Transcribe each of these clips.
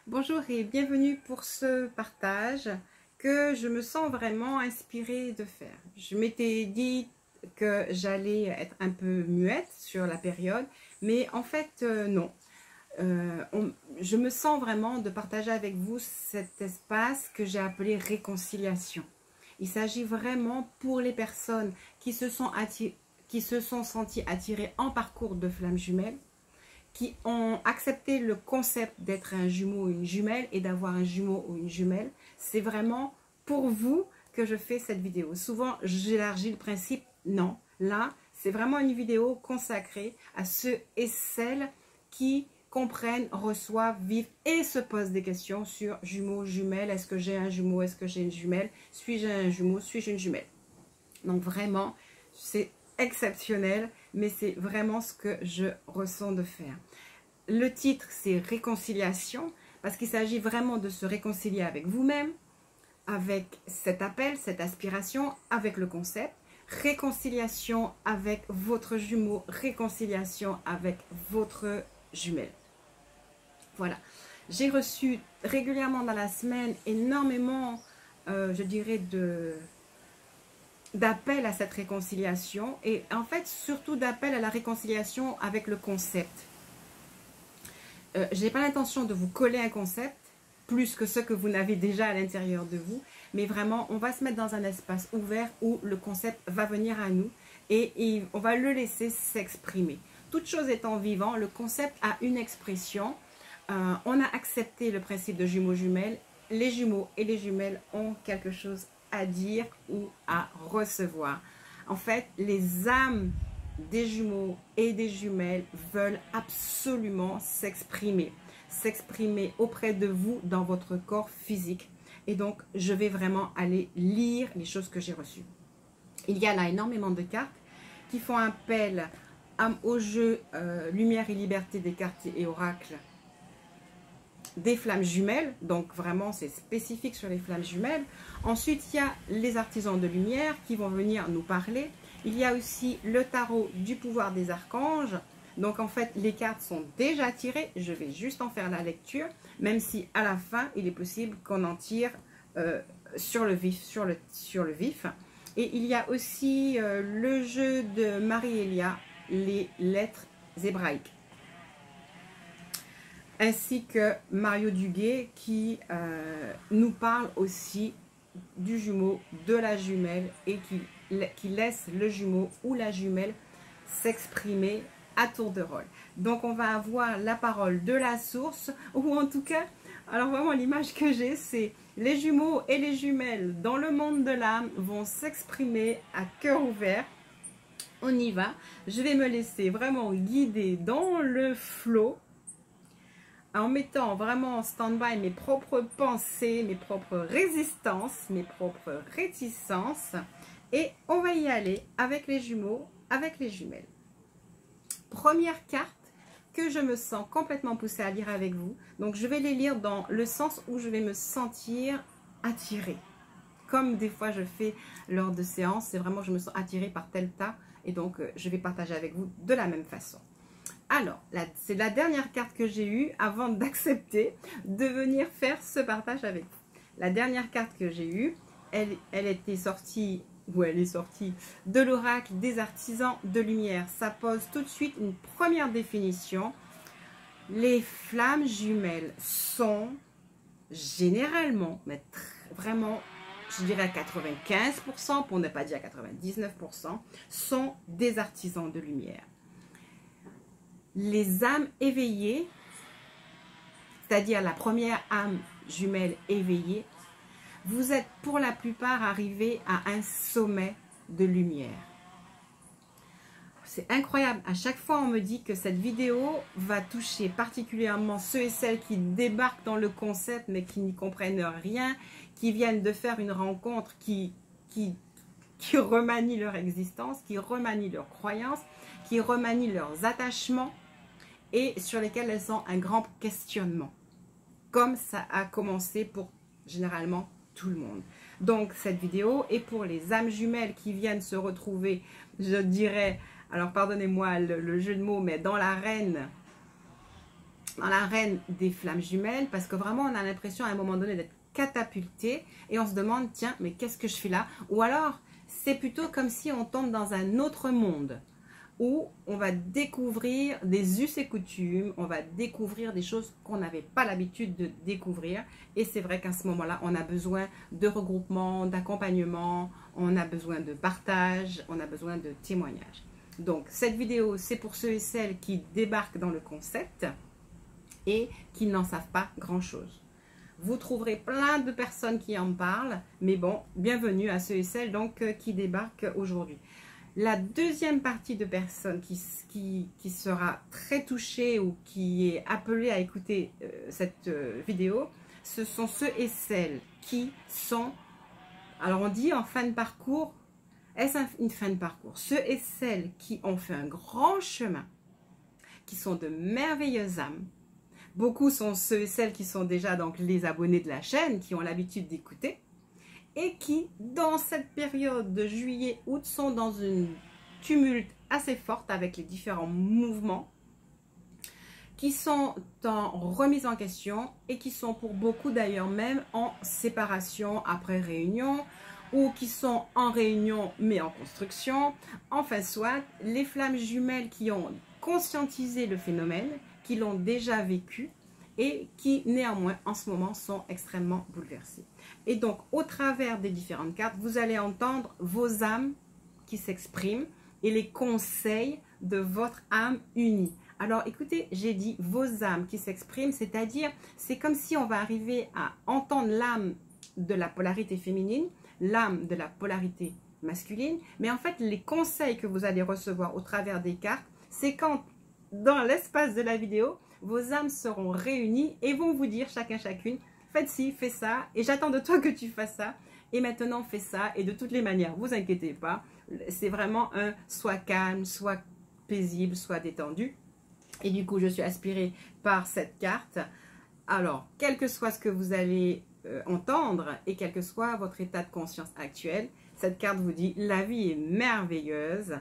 Bonjour et bienvenue pour ce partage que je me sens vraiment inspirée de faire. Je m'étais dit que j'allais être un peu muette sur la période, mais en fait non. Je me sens vraiment de partager avec vous cet espace que j'ai appelé réconciliation. Il s'agit vraiment pour les personnes qui se sont senties attirées en parcours de flammes jumelles, qui ont accepté le concept d'être un jumeau ou une jumelle et d'avoir un jumeau ou une jumelle. C'est vraiment pour vous que je fais cette vidéo. Souvent, j'élargis le principe. Non, là, c'est vraiment une vidéo consacrée à ceux et celles qui comprennent, reçoivent, vivent et se posent des questions sur jumeaux, jumelles. Est-ce que j'ai un jumeau? Est-ce que j'ai une jumelle? Suis-je un jumeau? Suis-je une jumelle? Donc vraiment, c'est exceptionnel, mais c'est vraiment ce que je ressens de faire. Le titre, c'est réconciliation, parce qu'il s'agit vraiment de se réconcilier avec vous-même, avec cet appel, cette aspiration, avec le concept. Réconciliation avec votre jumeau, réconciliation avec votre jumelle. Voilà. J'ai reçu régulièrement dans la semaine énormément, je dirais, d'appel à cette réconciliation et en fait surtout d'appel à la réconciliation avec le concept. Je n'ai pas l'intention de vous coller un concept plus que ce que vous n'avez déjà à l'intérieur de vous, mais vraiment on va se mettre dans un espace ouvert où le concept va venir à nous et on va le laisser s'exprimer. Toute chose étant vivant, le concept a une expression. On a accepté le principe de jumeaux-jumelles. Les jumeaux et les jumelles ont quelque chose à dire ou à recevoir. En fait, les âmes des jumeaux et des jumelles veulent absolument s'exprimer auprès de vous dans votre corps physique. Et donc, je vais vraiment aller lire les choses que j'ai reçues. Il y a là énormément de cartes qui font appel au jeu Lumière et Liberté des cartes et oracles des flammes jumelles, donc vraiment c'est spécifique sur les flammes jumelles. Ensuite, il y a les artisans de lumière qui vont venir nous parler. Il y a aussi le tarot du pouvoir des archanges. Donc en fait, les cartes sont déjà tirées. Je vais juste en faire la lecture, même si à la fin, il est possible qu'on en tire sur le vif. Et il y a aussi le jeu de Marie-Elia, les lettres hébraïques, ainsi que Mario Duguay qui nous parle aussi du jumeau, de la jumelle et qui laisse le jumeau ou la jumelle s'exprimer à tour de rôle. Donc on va avoir la parole de la source, ou en tout cas, alors vraiment l'image que j'ai, c'est les jumeaux et les jumelles dans le monde de l'âme vont s'exprimer à cœur ouvert. On y va. Je vais me laisser vraiment guider dans le flot, en mettant vraiment en stand-by mes propres pensées, mes propres résistances, mes propres réticences. Et on va y aller avec les jumeaux, avec les jumelles. Première carte que je me sens complètement poussée à lire avec vous. Donc je vais les lire dans le sens où je vais me sentir attirée. Comme des fois je fais lors de séances, c'est vraiment je me sens attirée par tel tas. Et donc je vais partager avec vous de la même façon. Alors, c'est la dernière carte que j'ai eue avant d'accepter de venir faire ce partage avec vous. La dernière carte que j'ai eue, elle était sortie, ou elle est sortie de l'oracle des artisans de lumière. Ça pose tout de suite une première définition. Les flammes jumelles sont généralement, mais vraiment, je dirais à 95%, pour ne pas dire 99%, sont des artisans de lumière. Les âmes éveillées, c'est-à-dire la première âme jumelle éveillée, vous êtes pour la plupart arrivés à un sommet de lumière. C'est incroyable, à chaque fois on me dit que cette vidéo va toucher particulièrement ceux et celles qui débarquent dans le concept mais qui n'y comprennent rien, qui viennent de faire une rencontre qui remanie leur existence, qui remanie leurs croyances, qui remanie leurs attachements, et sur lesquels elles ont un grand questionnement, comme ça a commencé pour généralement tout le monde. Donc cette vidéo est pour les âmes jumelles qui viennent se retrouver, je dirais, alors pardonnez-moi le jeu de mots, mais dans l'arène dans l'arène des flammes jumelles, parce que vraiment on a l'impression à un moment donné d'être catapulté et on se demande, tiens, mais qu'est-ce que je fais là? Ou alors, c'est plutôt comme si on tombe dans un autre monde où on va découvrir des us et coutumes, on va découvrir des choses qu'on n'avait pas l'habitude de découvrir. Et c'est vrai qu'à ce moment-là, on a besoin de regroupement, d'accompagnement, on a besoin de partage, on a besoin de témoignage. Donc, cette vidéo, c'est pour ceux et celles qui débarquent dans le concept et qui n'en savent pas grand-chose. Vous trouverez plein de personnes qui en parlent, mais bon, bienvenue à ceux et celles donc, qui débarquent aujourd'hui. La deuxième partie de personnes qui sera très touchée ou qui est appelée à écouter cette vidéo, ce sont ceux et celles qui sont, alors on dit en fin de parcours, est-ce une fin de parcours? Ceux et celles qui ont fait un grand chemin, qui sont de merveilleuses âmes. Beaucoup sont ceux et celles qui sont déjà donc les abonnés de la chaîne, qui ont l'habitude d'écouter, et qui, dans cette période de juillet-août, sont dans une tumulte assez forte avec les différents mouvements, qui sont en remise en question et qui sont pour beaucoup d'ailleurs même en séparation après réunion, ou qui sont en réunion mais en construction. Enfin soit, les flammes jumelles qui ont conscientisé le phénomène, qui l'ont déjà vécu, et qui néanmoins en ce moment sont extrêmement bouleversés. Et donc au travers des différentes cartes, vous allez entendre vos âmes qui s'expriment et les conseils de votre âme unie. Alors écoutez, j'ai dit vos âmes qui s'expriment, c'est-à-dire c'est comme si on va arriver à entendre l'âme de la polarité féminine, l'âme de la polarité masculine, mais en fait les conseils que vous allez recevoir au travers des cartes, c'est quand dans l'espace de la vidéo, vos âmes seront réunies et vont vous dire chacun chacune, faites ci, fais ça, et j'attends de toi que tu fasses ça, et maintenant fais ça, et de toutes les manières, vous inquiétez pas, c'est vraiment un soit calme, soit paisible, soit détendu. Et du coup, je suis inspirée par cette carte. Alors, quel que soit ce que vous allez entendre, et quel que soit votre état de conscience actuel, cette carte vous dit, la vie est merveilleuse,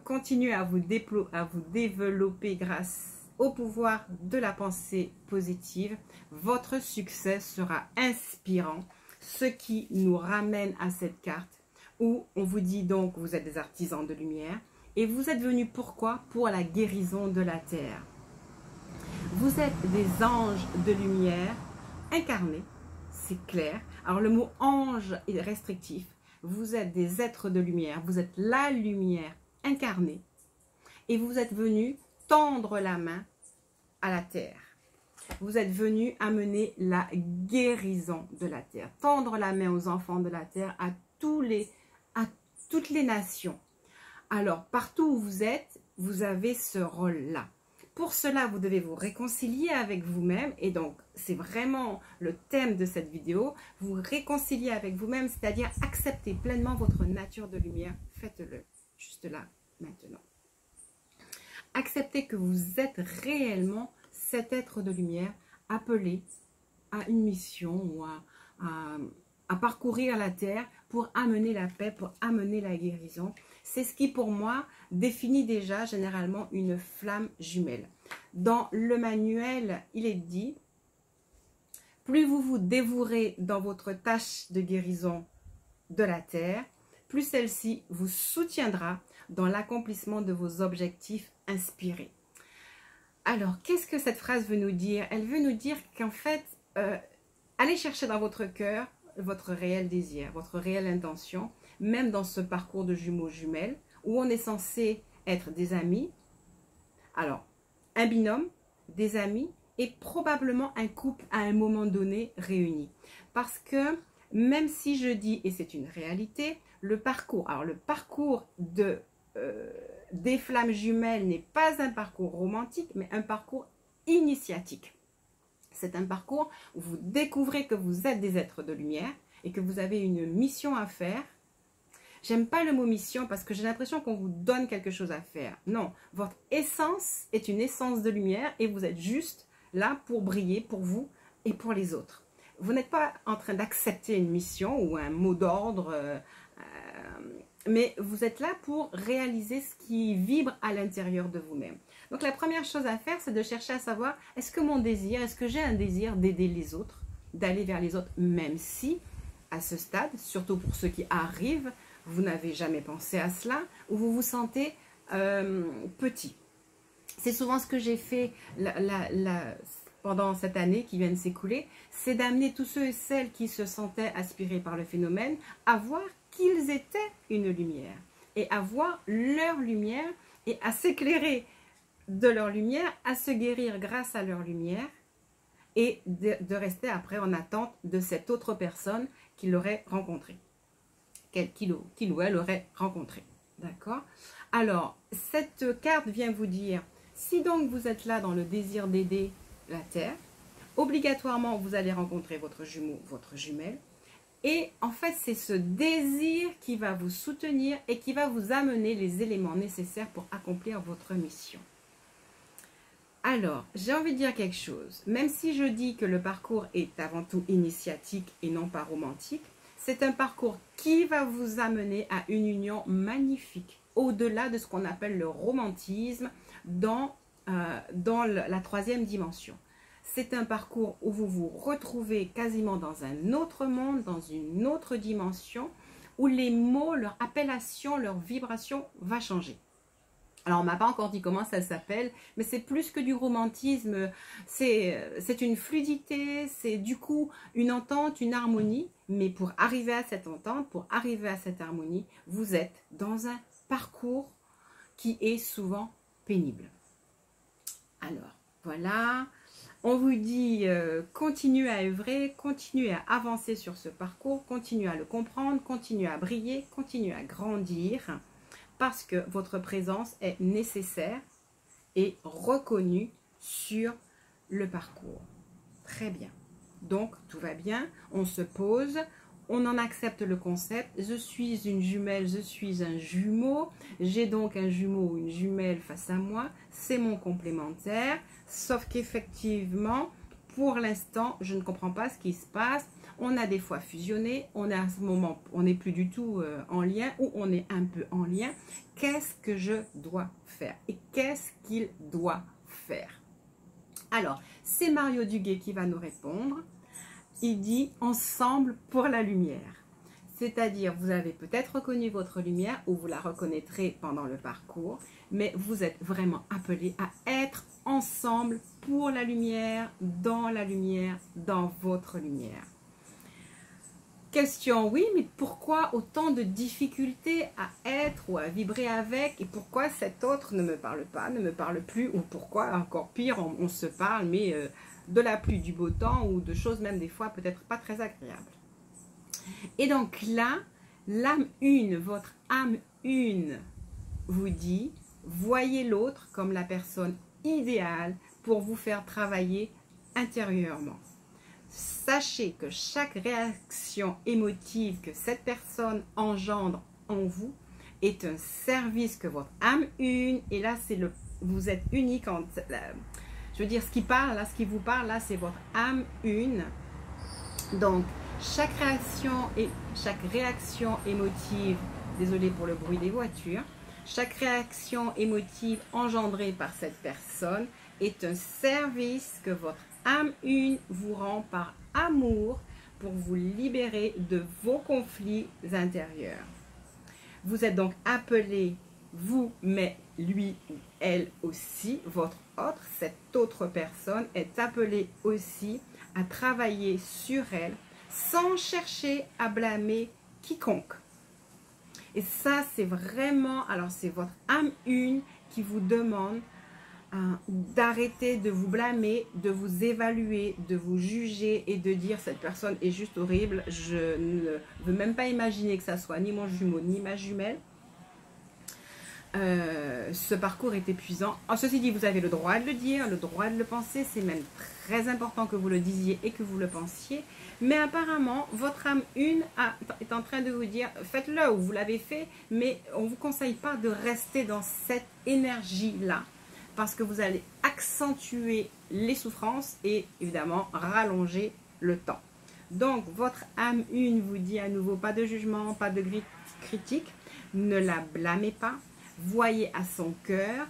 continuez à vous développer grâce au pouvoir de la pensée positive, votre succès sera inspirant, ce qui nous ramène à cette carte où on vous dit donc vous êtes des artisans de lumière et vous êtes venus pourquoi? Pour la guérison de la terre. Vous êtes des anges de lumière incarnés, c'est clair. Alors le mot ange est restrictif, vous êtes des êtres de lumière, vous êtes la lumière incarnée et vous êtes venus tendre la main à la terre. Vous êtes venus amener la guérison de la terre, tendre la main aux enfants de la terre, à toutes les nations. Alors, partout où vous êtes, vous avez ce rôle-là. Pour cela, vous devez vous réconcilier avec vous-même. Et donc, c'est vraiment le thème de cette vidéo. Vous réconcilier avec vous-même, c'est-à-dire accepter pleinement votre nature de lumière. Faites-le, juste là, maintenant. Acceptez que vous êtes réellement cet être de lumière appelé à une mission ou à parcourir la terre pour amener la paix, pour amener la guérison. C'est ce qui pour moi définit déjà généralement une flamme jumelle. Dans le manuel, il est dit, plus vous vous dévouerez dans votre tâche de guérison de la terre, plus celle-ci vous soutiendra dans l'accomplissement de vos objectifs inspirés. Alors, qu'est-ce que cette phrase veut nous dire? Elle veut nous dire qu'en fait, allez chercher dans votre cœur votre réel désir, votre réelle intention, même dans ce parcours de jumeaux jumelles, où on est censé être des amis. Alors, un binôme, des amis et probablement un couple à un moment donné réuni. Parce que même si je dis, et c'est une réalité, le parcours, alors le parcours des flammes jumelles n'est pas un parcours romantique, mais un parcours initiatique. C'est un parcours où vous découvrez que vous êtes des êtres de lumière et que vous avez une mission à faire. J'aime pas le mot mission parce que j'ai l'impression qu'on vous donne quelque chose à faire. Non, votre essence est une essence de lumière et vous êtes juste là pour briller pour vous et pour les autres. Vous n'êtes pas en train d'accepter une mission ou un mot d'ordre, mais vous êtes là pour réaliser ce qui vibre à l'intérieur de vous-même. Donc la première chose à faire, c'est de chercher à savoir, est-ce que mon désir, est-ce que j'ai un désir d'aider les autres, d'aller vers les autres, même si, à ce stade, surtout pour ceux qui arrivent, vous n'avez jamais pensé à cela, ou vous vous sentez petit. C'est souvent ce que j'ai fait pendant cette année qui vient de s'écouler, c'est d'amener tous ceux et celles qui se sentaient aspirés par le phénomène à voir qu'ils étaient une lumière et à voir leur lumière et à s'éclairer de leur lumière, à se guérir grâce à leur lumière et de rester après en attente de cette autre personne qu'il aurait rencontrée, qu'il ou elle aurait rencontré. D'accord? Alors, cette carte vient vous dire, si donc vous êtes là dans le désir d'aider la Terre, obligatoirement vous allez rencontrer votre jumeau, votre jumelle, et en fait c'est ce désir qui va vous soutenir et qui va vous amener les éléments nécessaires pour accomplir votre mission. Alors, j'ai envie de dire quelque chose, même si je dis que le parcours est avant tout initiatique et non pas romantique, c'est un parcours qui va vous amener à une union magnifique, au-delà de ce qu'on appelle le romantisme dans la troisième dimension. C'est un parcours où vous vous retrouvez quasiment dans un autre monde, dans une autre dimension, où les mots, leur appellation, leur vibration va changer. Alors, on ne m'a pas encore dit comment ça s'appelle, mais c'est plus que du romantisme, c'est une fluidité, c'est du coup une entente, une harmonie, mais pour arriver à cette entente, pour arriver à cette harmonie, vous êtes dans un parcours qui est souvent pénible. Alors, voilà, on vous dit continuez à œuvrer, continuez à avancer sur ce parcours, continuez à le comprendre, continuez à briller, continuez à grandir, parce que votre présence est nécessaire et reconnue sur le parcours. Très bien. Donc, tout va bien, on se pose, on en accepte le concept. Je suis une jumelle, je suis un jumeau. J'ai donc un jumeau ou une jumelle face à moi. C'est mon complémentaire. Sauf qu'effectivement, pour l'instant, je ne comprends pas ce qui se passe. On a des fois fusionné, on est à ce moment, on n'est plus du tout en lien ou on est un peu en lien. Qu'est-ce que je dois faire et qu'est-ce qu'il doit faire? Alors, c'est Mario Duguay qui va nous répondre. Il dit « Ensemble pour la lumière ». C'est-à-dire, vous avez peut-être reconnu votre lumière ou vous la reconnaîtrez pendant le parcours, mais vous êtes vraiment appelés à être ensemble pour la lumière, dans votre lumière. Question, oui, mais pourquoi autant de difficultés à être ou à vibrer avec et pourquoi cet autre ne me parle pas, ne me parle plus ou pourquoi, encore pire, on se parle, mais de la pluie, du beau temps ou de choses même des fois peut-être pas très agréables. Et donc là, l'âme une, votre âme une vous dit, voyez l'autre comme la personne idéale pour vous faire travailler intérieurement. Sachez que chaque réaction émotive que cette personne engendre en vous est un service que votre âme une, et là c'est vous êtes unique, je veux dire ce qui parle, là, ce qui vous parle, là c'est votre âme une. Donc chaque réaction émotive, désolé pour le bruit des voitures, chaque réaction émotive engendrée par cette personne est un service que votre âme une vous rend par amour pour vous libérer de vos conflits intérieurs. Vous êtes donc appelé, vous, mais lui ou elle aussi, votre autre, cette autre personne est appelée aussi à travailler sur elle sans chercher à blâmer quiconque. Et ça, c'est vraiment, alors c'est votre âme une qui vous demande d'arrêter de vous blâmer, de vous évaluer, de vous juger et de dire cette personne est juste horrible, je ne veux même pas imaginer que ça soit ni mon jumeau ni ma jumelle. Ce parcours est épuisant. Ceci dit, vous avez le droit de le dire, le droit de le penser, c'est même très important que vous le disiez et que vous le pensiez, mais apparemment votre âme une est en train de vous dire faites-le ou vous l'avez fait, mais on ne vous conseille pas de rester dans cette énergie là parce que vous allez accentuer les souffrances et évidemment rallonger le temps. Donc votre âme une vous dit à nouveau pas de jugement, pas de critique, ne la blâmez pas. Voyez à son cœur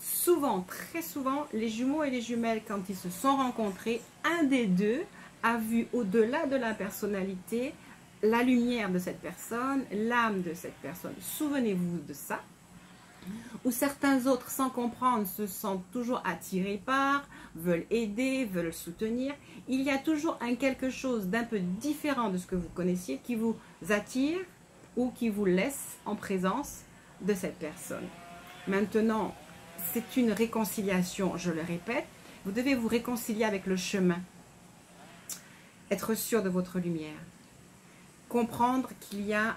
souvent, très souvent, les jumeaux et les jumelles, quand ils se sont rencontrés, un des deux a vu au-delà de la personnalité la lumière de cette personne, l'âme de cette personne. Souvenez-vous de ça. Ou certains autres, sans comprendre, se sentent toujours attirés par, veulent aider, veulent soutenir. Il y a toujours un quelque chose d'un peu différent de ce que vous connaissiez qui vous attire ou qui vous laisse en présence de cette personne. Maintenant, c'est une réconciliation, je le répète. Vous devez vous réconcilier avec le chemin. Être sûr de votre lumière. Comprendre qu'il y a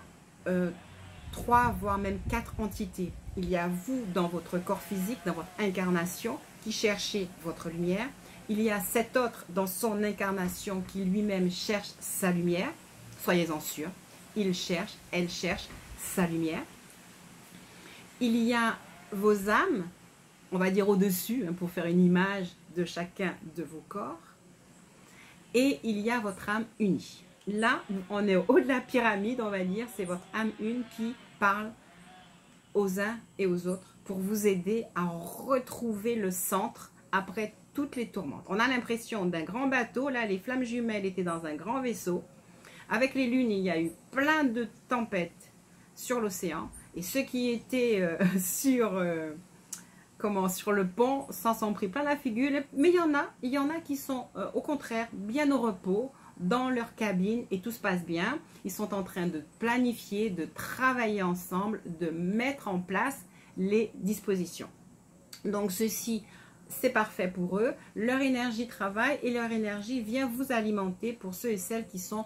3, voire même 4 entités. Il y a vous dans votre corps physique, dans votre incarnation, qui cherchez votre lumière. Il y a cet autre dans son incarnation qui lui-même cherche sa lumière. Soyez-en sûrs. Il cherche, elle cherche sa lumière. Il y a vos âmes, on va dire au-dessus, hein, pour faire une image de chacun de vos corps. Et il y a votre âme unie. Là, on est au haut de la pyramide, on va dire, c'est votre âme une qui parle aux uns et aux autres pour vous aider à retrouver le centre après toutes les tourmentes. On a l'impression d'un grand bateau, là les flammes jumelles étaient dans un grand vaisseau. Avec les lunes, il y a eu plein de tempêtes sur l'océan et ceux qui étaient sur le pont s'en sont pris plein la figure. Mais il y en a qui sont au contraire bien au repos, dans leur cabine et tout se passe bien. Ils sont en train de planifier, de travailler ensemble, de mettre en place les dispositions. Donc ceci, c'est parfait pour eux. Leur énergie travaille et leur énergie vient vous alimenter pour ceux et celles qui sont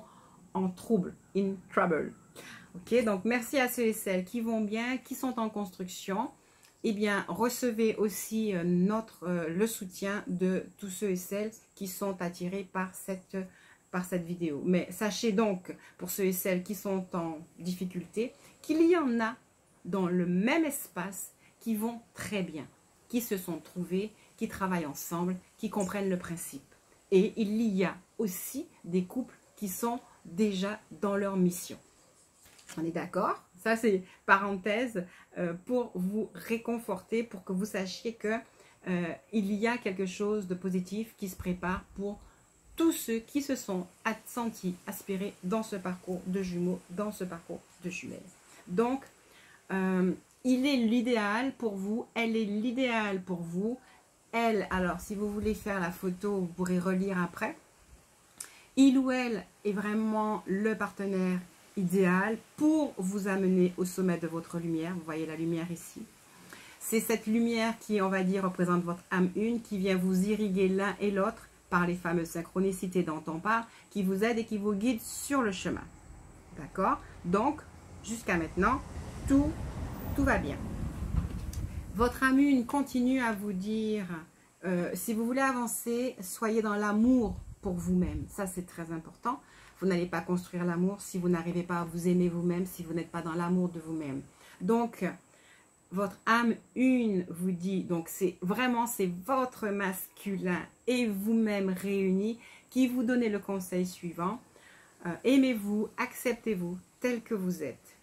en trouble, in trouble. Ok, donc merci à ceux et celles qui vont bien, qui sont en construction. Eh bien, recevez aussi le soutien de tous ceux et celles qui sont attirés par cette vidéo. Mais sachez donc, pour ceux et celles qui sont en difficulté, qu'il y en a dans le même espace qui vont très bien, qui se sont trouvés, qui travaillent ensemble, qui comprennent le principe. Et il y a aussi des couples qui sont déjà dans leur mission. On est d'accord? Ça, c'est parenthèse pour vous réconforter, pour que vous sachiez que il y a quelque chose de positif qui se prépare pour tous ceux qui se sont sentis aspirés dans ce parcours de jumeaux, dans ce parcours de jumelles. Donc, il est l'idéal pour vous, elle est l'idéal pour vous. Elle, alors, si vous voulez faire la photo, vous pourrez relire après. Il ou elle est vraiment le partenaire idéal pour vous amener au sommet de votre lumière. Vous voyez la lumière ici. C'est cette lumière qui, on va dire, représente votre âme une, qui vient vous irriguer l'un et l'autre par les fameuses synchronicités dont on parle, qui vous aident et qui vous guident sur le chemin. D'accord? Donc, jusqu'à maintenant, tout va bien. Votre âme une continue à vous dire, si vous voulez avancer, soyez dans l'amour pour vous-même. Ça, c'est très important. Vous n'allez pas construire l'amour si vous n'arrivez pas à vous aimer vous-même, si vous n'êtes pas dans l'amour de vous-même. Donc, votre âme une vous dit, donc c'est votre masculin et vous-même réunis qui vous donnez le conseil suivant. Aimez-vous, acceptez-vous tel que vous êtes.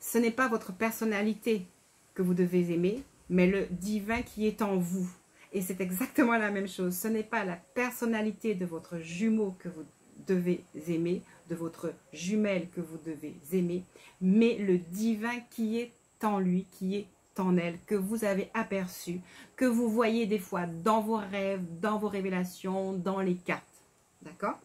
Ce n'est pas votre personnalité que vous devez aimer, mais le divin qui est en vous. Et c'est exactement la même chose. Ce n'est pas la personnalité de votre jumeau que vous devez aimer, de votre jumelle que vous devez aimer, mais le divin qui est en lui, qui est en elle, que vous avez aperçu, que vous voyez des fois dans vos rêves, dans vos révélations, dans les cartes. D'accord?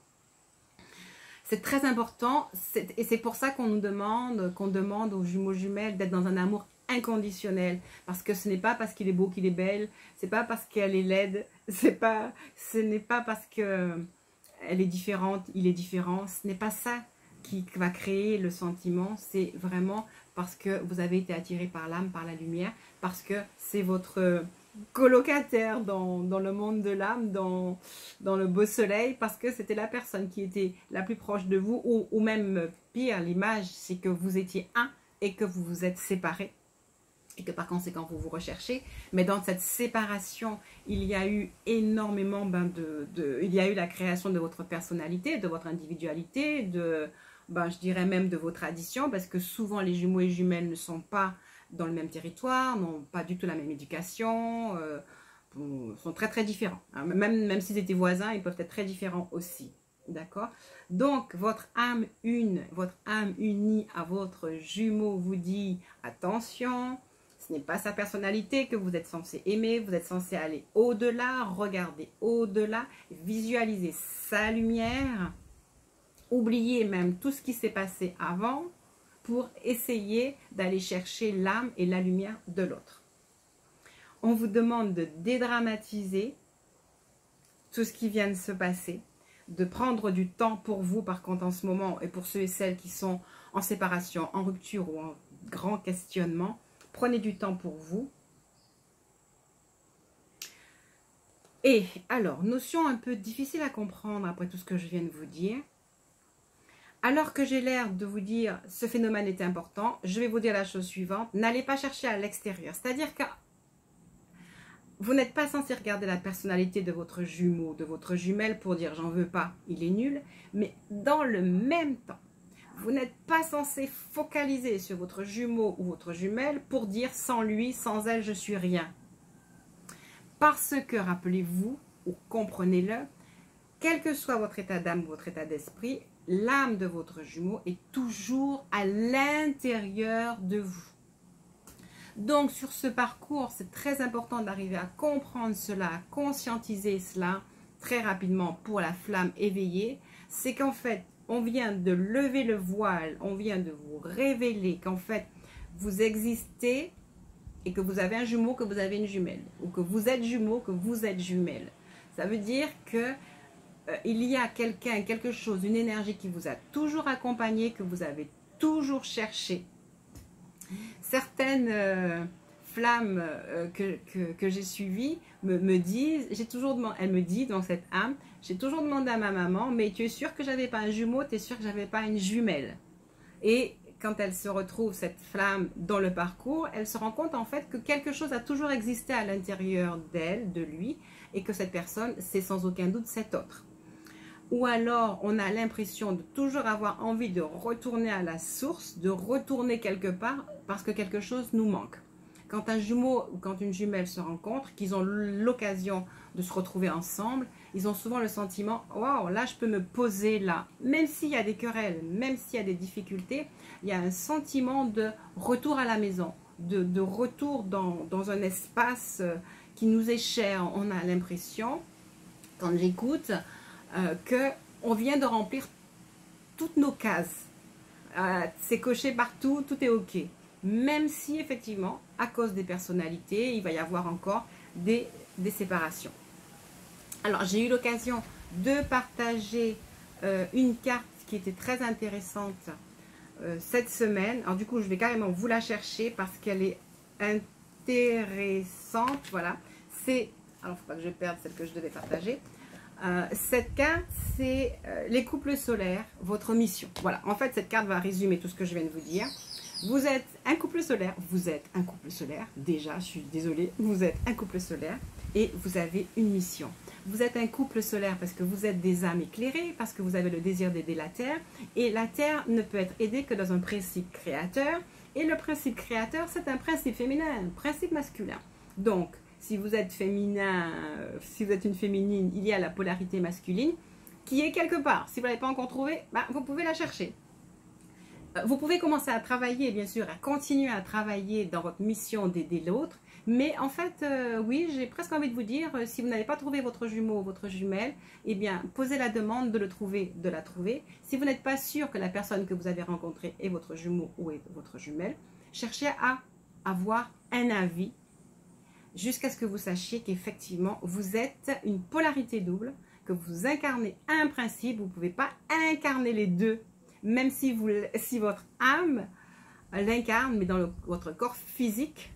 C'est très important et c'est pour ça qu'on demande aux jumeaux jumelles d'être dans un amour inconditionnel, parce que ce n'est pas parce qu'il est beau qu'il est belle, c'est pas parce qu'elle est laide, ce n'est pas parce que elle est différente, il est différent, ce n'est pas ça qui va créer le sentiment, c'est vraiment parce que vous avez été attiré par l'âme, par la lumière, parce que c'est votre colocataire dans le monde de l'âme, dans le beau soleil, parce que c'était la personne qui était la plus proche de vous, ou même pire, l'image, c'est que vous étiez un et que vous vous êtes séparés. Et que par conséquent vous vous recherchez, mais dans cette séparation il y a eu énormément il y a eu la création de votre personnalité, de votre individualité, je dirais même de vos traditions, parce que souvent les jumeaux et jumelles ne sont pas dans le même territoire, n'ont pas du tout la même éducation, sont très très différents. Hein. Même s'ils étaient voisins, ils peuvent être très différents aussi. D'accord? Donc, votre âme unie à votre jumeau vous dit attention, ce n'est pas sa personnalité que vous êtes censé aimer, vous êtes censé aller au-delà, regarder au-delà, visualiser sa lumière, oublier même tout ce qui s'est passé avant pour essayer d'aller chercher l'âme et la lumière de l'autre. On vous demande de dédramatiser tout ce qui vient de se passer, de prendre du temps pour vous par contre en ce moment et pour ceux et celles qui sont en séparation, en rupture ou en grand questionnement, prenez du temps pour vous. Et alors, notion un peu difficile à comprendre après tout ce que je viens de vous dire. Alors que j'ai l'air de vous dire ce phénomène était important, je vais vous dire la chose suivante, n'allez pas chercher à l'extérieur. C'est-à-dire que vous n'êtes pas censé regarder la personnalité de votre jumeau, de votre jumelle pour dire j'en veux pas, il est nul. Mais dans le même temps, vous n'êtes pas censé focaliser sur votre jumeau ou votre jumelle pour dire sans lui, sans elle, je suis rien. Parce que, rappelez-vous, ou comprenez-le, quel que soit votre état d'âme ou votre état d'esprit, l'âme de votre jumeau est toujours à l'intérieur de vous. Donc, sur ce parcours, c'est très important d'arriver à comprendre cela, à conscientiser cela très rapidement pour la flamme éveillée. C'est qu'en fait, on vient de lever le voile, on vient de vous révéler qu'en fait, vous existez et que vous avez un jumeau, que vous avez une jumelle. Ou que vous êtes jumeau, que vous êtes jumelle. Ça veut dire que il y a quelqu'un, quelque chose, une énergie qui vous a toujours accompagné, que vous avez toujours cherché. Certaines flammes que j'ai suivies me disent, elle me dit dans cette âme, j'ai toujours demandé à ma maman, mais tu es sûre que j'avais pas un jumeau, tu es sûre que j'avais pas une jumelle. Et quand elle se retrouve, cette flamme, dans le parcours, elle se rend compte en fait que quelque chose a toujours existé à l'intérieur d'elle, de lui, et que cette personne, c'est sans aucun doute cet autre. Ou alors, on a l'impression de toujours avoir envie de retourner à la source, de retourner quelque part, parce que quelque chose nous manque. Quand un jumeau ou quand une jumelle se rencontrent, qu'ils ont l'occasion de se retrouver ensemble, ils ont souvent le sentiment « Waouh, là, je peux me poser là ». Même s'il y a des querelles, même s'il y a des difficultés, il y a un sentiment de retour à la maison, de retour dans un espace qui nous est cher. On a l'impression, quand j'écoute, qu'on vient de remplir toutes nos cases. C'est coché partout, tout est OK. Même si, effectivement, à cause des personnalités, il va y avoir encore des séparations. Alors, j'ai eu l'occasion de partager une carte qui était très intéressante cette semaine. Alors, du coup, je vais carrément vous la chercher parce qu'elle est intéressante. Voilà. Alors, il ne faut pas que je perde celle que je devais partager. Cette carte, c'est les couples solaires, votre mission. Voilà, en fait, cette carte va résumer tout ce que je viens de vous dire. Vous êtes un couple solaire, déjà, je suis désolée, vous êtes un couple solaire et vous avez une mission. Vous êtes un couple solaire parce que vous êtes des âmes éclairées, parce que vous avez le désir d'aider la Terre, et la Terre ne peut être aidée que dans un principe créateur, et le principe créateur, c'est un principe féminin, un principe masculin. Donc, si vous êtes féminin, si vous êtes une féminine, il y a la polarité masculine qui est quelque part. Si vous ne l'avez pas encore trouvée, vous pouvez la chercher. Vous pouvez commencer à travailler, bien sûr, à continuer à travailler dans votre mission d'aider l'autre. Mais en fait, oui, j'ai presque envie de vous dire, si vous n'avez pas trouvé votre jumeau ou votre jumelle, eh bien, posez la demande de le trouver, de la trouver. Si vous n'êtes pas sûr que la personne que vous avez rencontrée est votre jumeau ou est votre jumelle, cherchez à avoir un avis jusqu'à ce que vous sachiez qu'effectivement, vous êtes une polarité double, que vous incarnez un principe, vous ne pouvez pas incarner les deux, même si votre âme l'incarne, mais dans votre corps physique,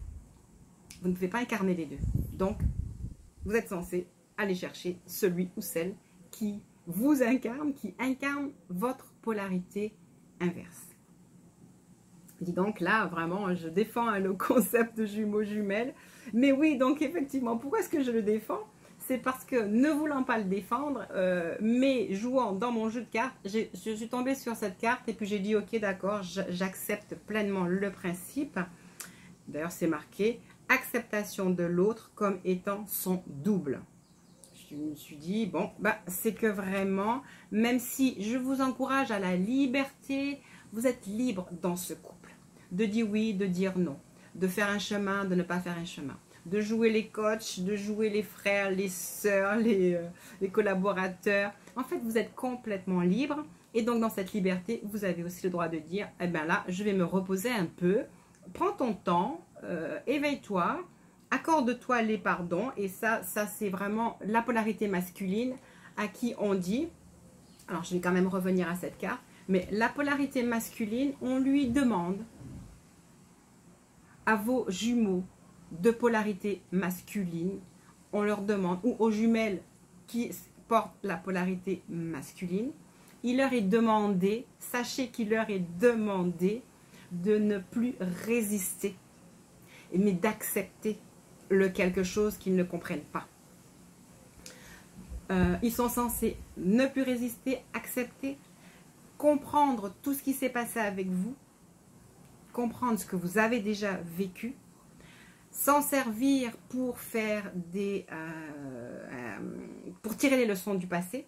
vous ne pouvez pas incarner les deux. Donc, vous êtes censé aller chercher celui ou celle qui vous incarne, qui incarne votre polarité inverse. Dis donc, là, vraiment, je défends le concept de jumeaux-jumelles. Mais oui, donc effectivement, pourquoi est-ce que je le défends? C'est parce que, ne voulant pas le défendre, mais jouant dans mon jeu de cartes, je suis tombée sur cette carte et puis j'ai dit, ok, d'accord, j'accepte pleinement le principe. D'ailleurs, c'est marqué acceptation de l'autre comme étant son double. Je me suis dit, bon, bah, c'est que vraiment, même si je vous encourage à la liberté, vous êtes libre dans ce couple. De dire oui, de dire non. De faire un chemin, de ne pas faire un chemin. De jouer les coachs, de jouer les frères, les sœurs, les collaborateurs. En fait, vous êtes complètement libre. Et donc, dans cette liberté, vous avez aussi le droit de dire, eh bien là, je vais me reposer un peu. Prends ton temps, éveille-toi, accorde-toi les pardons. Et ça c'est vraiment la polarité masculine à qui on dit, alors je vais quand même revenir à cette carte, mais la polarité masculine, on lui demande à vos jumeaux de polarité masculine, on leur demande, ou aux jumelles qui portent la polarité masculine, il leur est demandé, sachez qu'il leur est demandé de ne plus résister, mais d'accepter le quelque chose qu'ils ne comprennent pas. Ils sont censés ne plus résister, accepter, comprendre tout ce qui s'est passé avec vous, comprendre ce que vous avez déjà vécu, s'en servir pour faire pour tirer les leçons du passé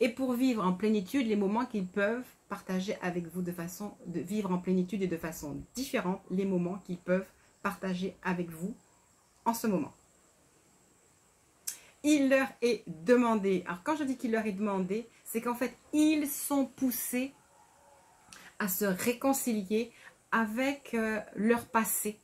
et pour vivre en plénitude les moments qu'ils peuvent partager avec vous, de vivre en plénitude et de façon différente les moments qu'ils peuvent partager avec vous en ce moment. Il leur est demandé, alors quand je dis qu'il leur est demandé, c'est qu'en fait ils sont poussés à se réconcilier avec leur passé,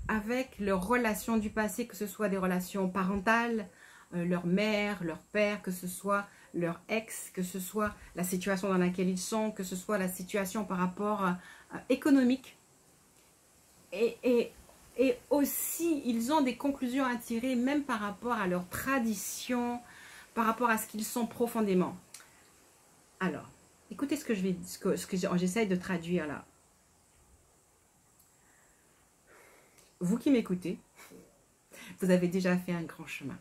avec leurs relations du passé, que ce soit des relations parentales, leur mère, leur père, que ce soit leur ex, que ce soit la situation dans laquelle ils sont, que ce soit la situation par rapport économique. Et aussi, ils ont des conclusions à tirer, même par rapport à leur tradition, par rapport à ce qu'ils sont profondément. Alors, écoutez ce que j'essaie de traduire là. Vous qui m'écoutez, vous avez déjà fait un grand chemin.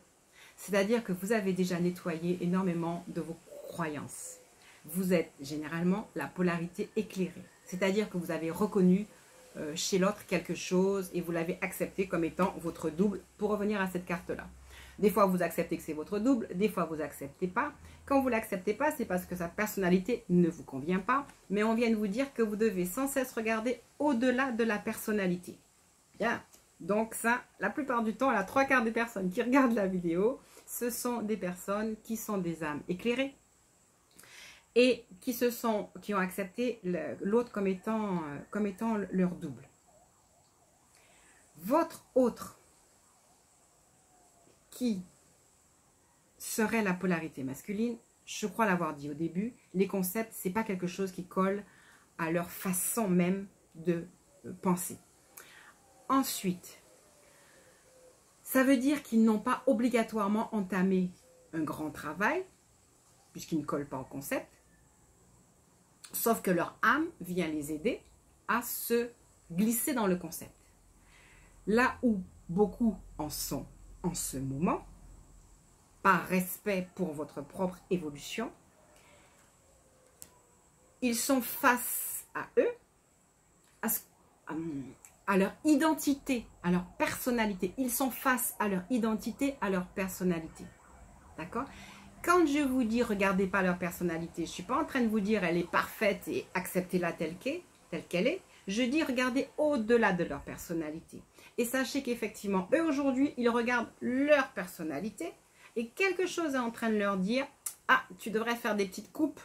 C'est-à-dire que vous avez déjà nettoyé énormément de vos croyances. Vous êtes généralement la polarité éclairée. C'est-à-dire que vous avez reconnu chez l'autre quelque chose et vous l'avez accepté comme étant votre double, pour revenir à cette carte-là. Des fois, vous acceptez que c'est votre double, des fois, vous n'acceptez pas. Quand vous ne l'acceptez pas, c'est parce que sa personnalité ne vous convient pas, mais on vient de vous dire que vous devez sans cesse regarder au-delà de la personnalité. Bien. Donc ça, la plupart du temps, la 3/4 des personnes qui regardent la vidéo, ce sont des personnes qui sont des âmes éclairées et qui ont accepté l'autre comme étant leur double. Votre autre, qui serait la polarité masculine, je crois l'avoir dit au début, les concepts, c'est pas quelque chose qui colle à leur façon même de penser. Ensuite, ça veut dire qu'ils n'ont pas obligatoirement entamé un grand travail, puisqu'ils ne collent pas au concept, sauf que leur âme vient les aider à se glisser dans le concept. Là où beaucoup en sont en ce moment, par respect pour votre propre évolution, ils sont face à eux, à leur identité, à leur personnalité. Ils sont face à leur identité, à leur personnalité. D'accord? Quand je vous dis regardez pas leur personnalité, je ne suis pas en train de vous dire elle est parfaite et acceptez-la telle qu'elle est. Je dis regardez au-delà de leur personnalité. Et sachez qu'effectivement, eux aujourd'hui, ils regardent leur personnalité et quelque chose est en train de leur dire ah, tu devrais faire des petites coupes.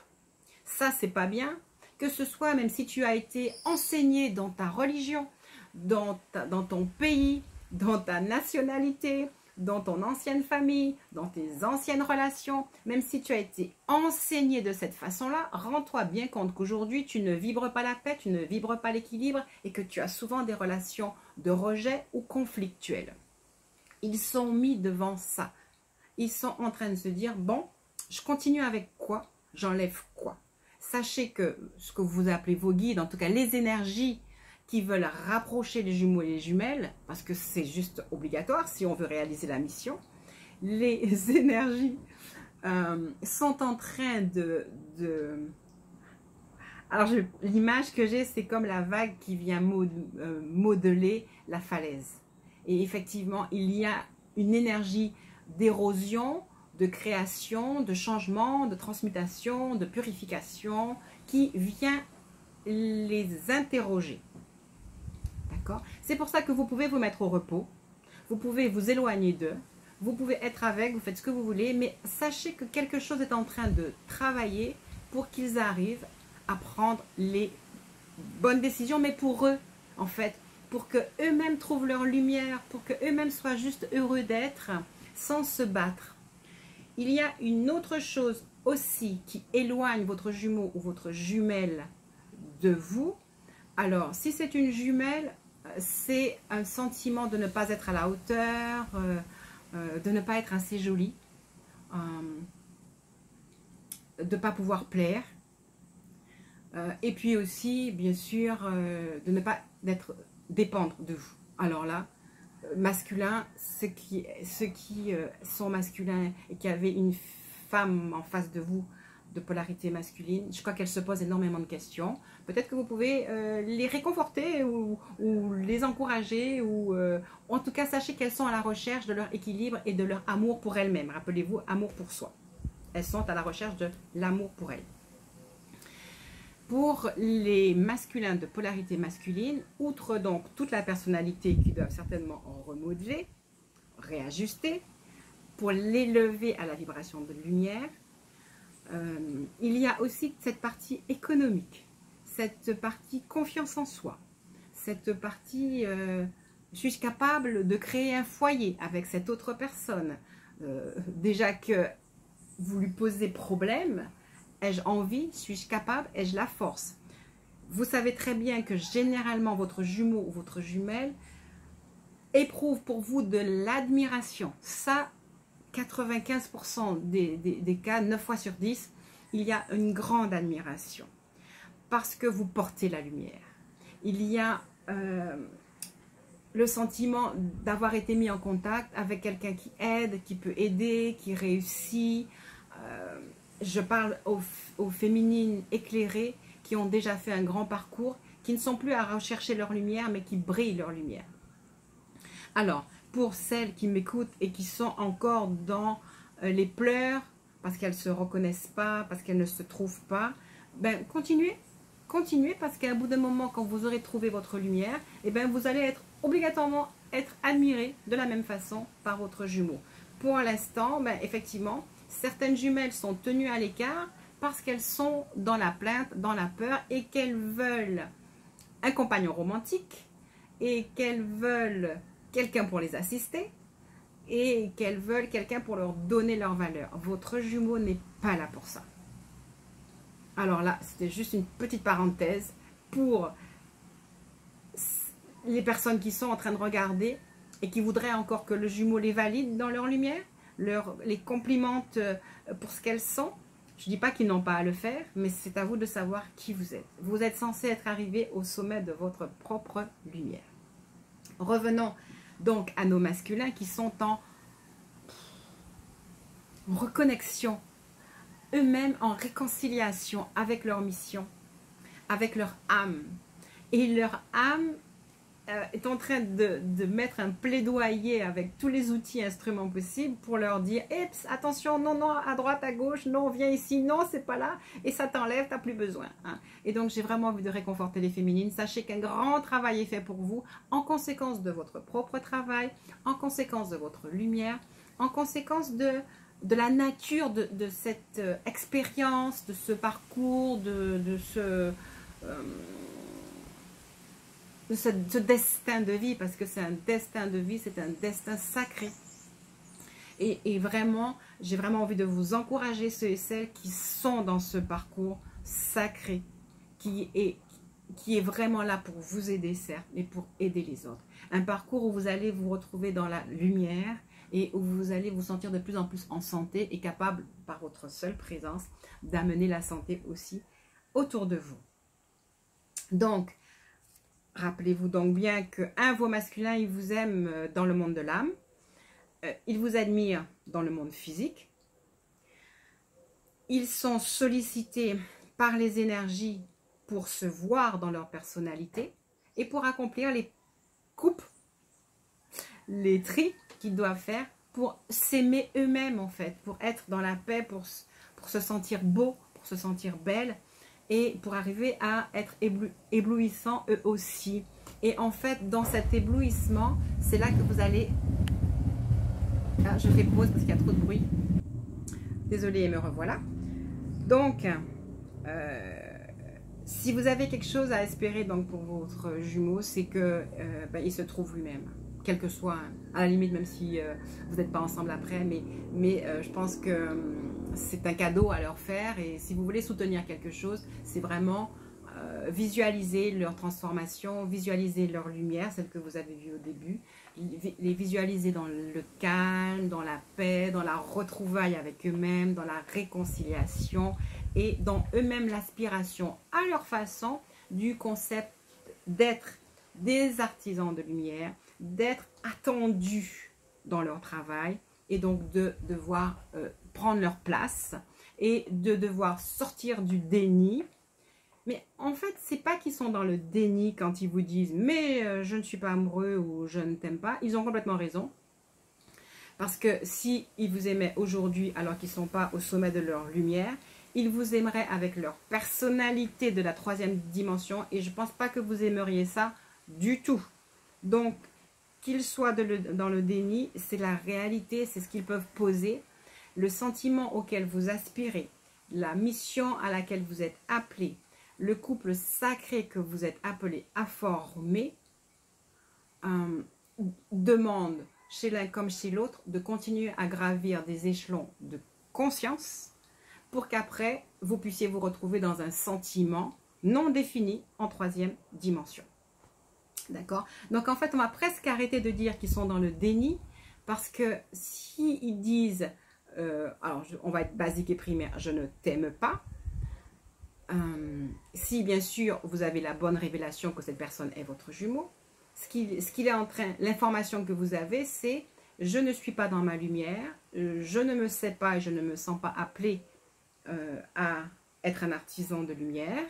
Ça, c'est pas bien. Que ce soit même si tu as été enseigné dans ta religion, dans ton pays, dans ta nationalité, dans ton ancienne famille, dans tes anciennes relations, même si tu as été enseigné de cette façon-là, rends-toi bien compte qu'aujourd'hui, tu ne vibres pas la paix, tu ne vibres pas l'équilibre et que tu as souvent des relations de rejet ou conflictuelles. Ils sont mis devant ça. Ils sont en train de se dire, bon, je continue avec quoi? J'enlève quoi? Sachez que ce que vous appelez vos guides, en tout cas les énergies qui veulent rapprocher les jumeaux et les jumelles, parce que c'est juste obligatoire si on veut réaliser la mission, les énergies sont en train Alors, l'image que j'ai, c'est comme la vague qui vient modeler la falaise. Et effectivement, il y a une énergie d'érosion, de création, de changement, de transmutation, de purification qui vient les interroger. D'accord? C'est pour ça que vous pouvez vous mettre au repos, vous pouvez vous éloigner d'eux, vous pouvez être avec, vous faites ce que vous voulez, mais sachez que quelque chose est en train de travailler pour qu'ils arrivent à prendre les bonnes décisions, mais pour eux, en fait, pour qu'eux-mêmes trouvent leur lumière, pour qu'eux-mêmes soient juste heureux d'être, sans se battre. Il y a une autre chose aussi qui éloigne votre jumeau ou votre jumelle de vous. Alors, si c'est une jumelle, c'est un sentiment de ne pas être à la hauteur, de ne pas être assez jolie, de ne pas pouvoir plaire. Et puis aussi, bien sûr, de ne pas dépendre de vous. Alors là, masculin, ceux qui sont masculins et qui avaient une femme en face de vous de polarité masculine, je crois qu'elle se pose énormément de questions. Peut-être que vous pouvez les réconforter ou les encourager, ou en tout cas, sachez qu'elles sont à la recherche de leur équilibre et de leur amour pour elles-mêmes. Rappelez-vous, amour pour soi. Elles sont à la recherche de l'amour pour elles. Pour les masculins de polarité masculine, outre donc toute la personnalité qu'ils doivent certainement en remodeler, réajuster, pour l'élever à la vibration de lumière, il y a aussi cette partie économique, cette partie confiance en soi, cette partie suis-je capable de créer un foyer avec cette autre personne, déjà que vous lui posez problème. Ai-je envie? Suis-je capable? Ai-je la force? Vous savez très bien que généralement votre jumeau ou votre jumelle éprouve pour vous de l'admiration. Ça, 95% des cas, 9 fois sur 10, il y a une grande admiration. Parce que vous portez la lumière. Il y a le sentiment d'avoir été mis en contact avec quelqu'un qui aide, qui peut aider, qui réussit. Je parle aux féminines éclairées qui ont déjà fait un grand parcours, qui ne sont plus à rechercher leur lumière, mais qui brillent leur lumière. Alors, pour celles qui m'écoutent et qui sont encore dans les pleurs, parce qu'elles ne se reconnaissent pas, parce qu'elles ne se trouvent pas, ben continuez. Continuez, parce qu'à bout d'un moment, quand vous aurez trouvé votre lumière, eh ben, vous allez obligatoirement être admiré de la même façon par votre jumeau. Pour l'instant, ben, effectivement, certaines jumelles sont tenues à l'écart parce qu'elles sont dans la plainte, dans la peur, et qu'elles veulent un compagnon romantique, et qu'elles veulent quelqu'un pour les assister, et qu'elles veulent quelqu'un pour leur donner leur valeur. Votre jumeau n'est pas là pour ça. Alors là, c'était juste une petite parenthèse pour les personnes qui sont en train de regarder et qui voudraient encore que le jumeau les valide dans leur lumière, les complimente pour ce qu'elles sont. Je ne dis pas qu'ils n'ont pas à le faire, mais c'est à vous de savoir qui vous êtes. Vous êtes censé être arrivé au sommet de votre propre lumière. Revenons donc à nos masculins qui sont en reconnexion, eux-mêmes en réconciliation avec leur mission, avec leur âme. Et leur âme est en train de mettre un plaidoyer avec tous les outils et instruments possibles pour leur dire « attention, non, non, à droite, à gauche, non, viens ici, non, c'est pas là, et ça t'enlève, t'as plus besoin. Hein. » Et donc, j'ai vraiment envie de réconforter les féminines. Sachez qu'un grand travail est fait pour vous, en conséquence de votre propre travail, en conséquence de votre lumière, en conséquence de la nature de cette expérience, de ce parcours, de ce destin de vie, parce que c'est un destin de vie, c'est un destin sacré. Et vraiment, j'ai vraiment envie de vous encourager, ceux et celles qui sont dans ce parcours sacré, qui est vraiment là pour vous aider, certes, mais pour aider les autres. Un parcours où vous allez vous retrouver dans la lumière et où vous allez vous sentir de plus en plus en santé et capable, par votre seule présence, d'amener la santé aussi autour de vous. Donc, rappelez-vous donc bien que vos masculins, ils vous aiment dans le monde de l'âme. Ils vous admirent dans le monde physique. Ils sont sollicités par les énergies pour se voir dans leur personnalité et pour accomplir les coupes, les tris qu'ils doivent faire pour s'aimer eux-mêmes en fait, pour être dans la paix, pour se sentir beau, pour se sentir belle et pour arriver à être éblouissants eux aussi. Et en fait, dans cet éblouissement, c'est là que vous allez... Ah, je fais pause parce qu'il y a trop de bruit. Désolée, me revoilà. Donc, si vous avez quelque chose à espérer donc, pour votre jumeau, c'est que il se trouve lui-même. Quel que soit, à la limite, même si vous n'êtes pas ensemble après, mais je pense que c'est un cadeau à leur faire. Et si vous voulez soutenir quelque chose, c'est vraiment visualiser leur transformation, visualiser leur lumière, celle que vous avez vue au début, les visualiser dans le calme, dans la paix, dans la retrouvaille avec eux-mêmes, dans la réconciliation et dans eux-mêmes l'aspiration à leur façon du concept d'être des artisans de lumière, d'être attendus dans leur travail et donc de devoir prendre leur place et de devoir sortir du déni. Mais en fait, c'est pas qu'ils sont dans le déni quand ils vous disent « mais je ne suis pas amoureux » ou « je ne t'aime pas ». Ils ont complètement raison. Parce que si ils vous aimaient aujourd'hui alors qu'ils ne sont pas au sommet de leur lumière, ils vous aimeraient avec leur personnalité de la 3e dimension et je ne pense pas que vous aimeriez ça du tout. Donc, qu'ils soient dans le déni, c'est la réalité, c'est ce qu'ils peuvent poser. Le sentiment auquel vous aspirez, la mission à laquelle vous êtes appelé, le couple sacré que vous êtes appelé à former, demande chez l'un comme chez l'autre de continuer à gravir des échelons de conscience pour qu'après vous puissiez vous retrouver dans un sentiment non défini en 3e dimension. D'accord? Donc en fait, on va presque arrêter de dire qu'ils sont dans le déni parce que s'ils disent, alors on va être basique et primaire, je ne t'aime pas. Si bien sûr vous avez la bonne révélation que cette personne est votre jumeau, ce qu'il est en train, l'information que vous avez, c'est je ne suis pas dans ma lumière, je ne me sais pas et je ne me sens pas appelé à être un artisan de lumière,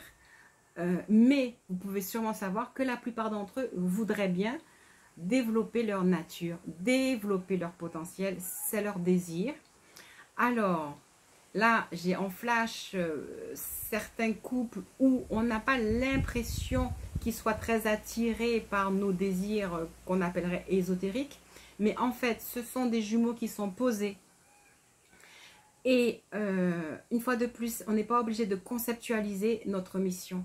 mais vous pouvez sûrement savoir que la plupart d'entre eux voudraient bien développer leur nature, développer leur potentiel, c'est leur désir. Alors, là, j'ai en flash certains couples où on n'a pas l'impression qu'ils soient très attirés par nos désirs qu'on appellerait ésotériques. Mais en fait, ce sont des jumeaux qui sont posés. Et une fois de plus, on n'est pas obligé de conceptualiser notre mission.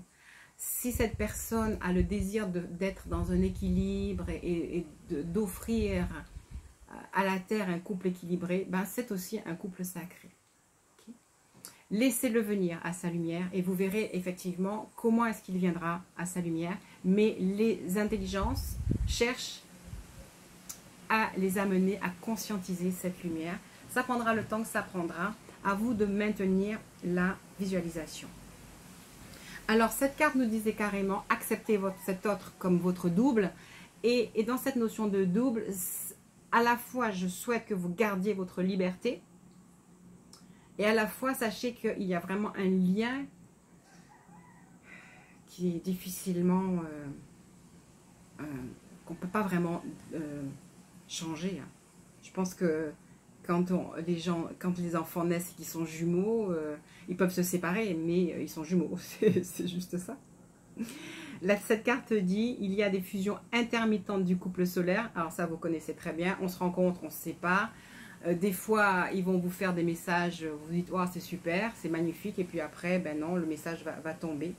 Si cette personne a le désir d'être dans un équilibre et d'offrir à la Terre un couple équilibré, ben c'est aussi un couple sacré. Laissez-le venir à sa lumière et vous verrez effectivement comment est-ce qu'il viendra à sa lumière. Mais les intelligences cherchent à les amener à conscientiser cette lumière. Ça prendra le temps que ça prendra. À vous de maintenir la visualisation. Alors cette carte nous disait carrément acceptez cet autre comme votre double. Et dans cette notion de double, à la fois je souhaite que vous gardiez votre liberté. Et à la fois, sachez qu'il y a vraiment un lien qui est difficilement, qu'on ne peut pas vraiment changer. Je pense que quand les enfants naissent et qu'ils sont jumeaux, ils peuvent se séparer, mais ils sont jumeaux, c'est juste ça. Cette carte dit, il y a des fusions intermittentes du couple solaire. Alors ça, vous connaissez très bien. On se rencontre, on se sépare. Des fois, ils vont vous faire des messages, vous dites, oh, c'est super, c'est magnifique, et puis après, ben non, le message va tomber.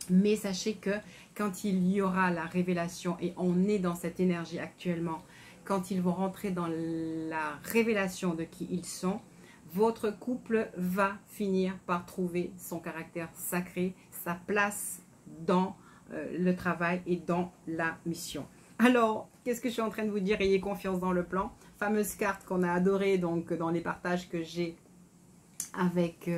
Mais sachez que quand il y aura la révélation, et on est dans cette énergie actuellement, quand ils vont rentrer dans la révélation de qui ils sont, votre couple va finir par trouver son caractère sacré, sa place dans le travail et dans la mission. Alors, qu'est-ce que je suis en train de vous dire? Ayez confiance dans le plan. Fameuse carte qu'on a adorée donc, dans les partages que j'ai avec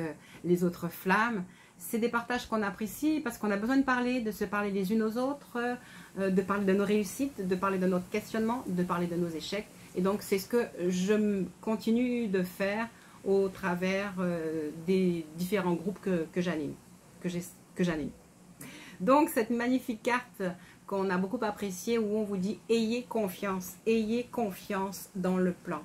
les autres flammes. C'est des partages qu'on apprécie parce qu'on a besoin de parler, de se parler les unes aux autres, de parler de nos réussites, de parler de notre questionnement, de parler de nos échecs. Et donc, c'est ce que je continue de faire au travers des différents groupes que j'anime. Donc, cette magnifique carte qu'on a beaucoup appréciée, où on vous dit ayez confiance dans le plan.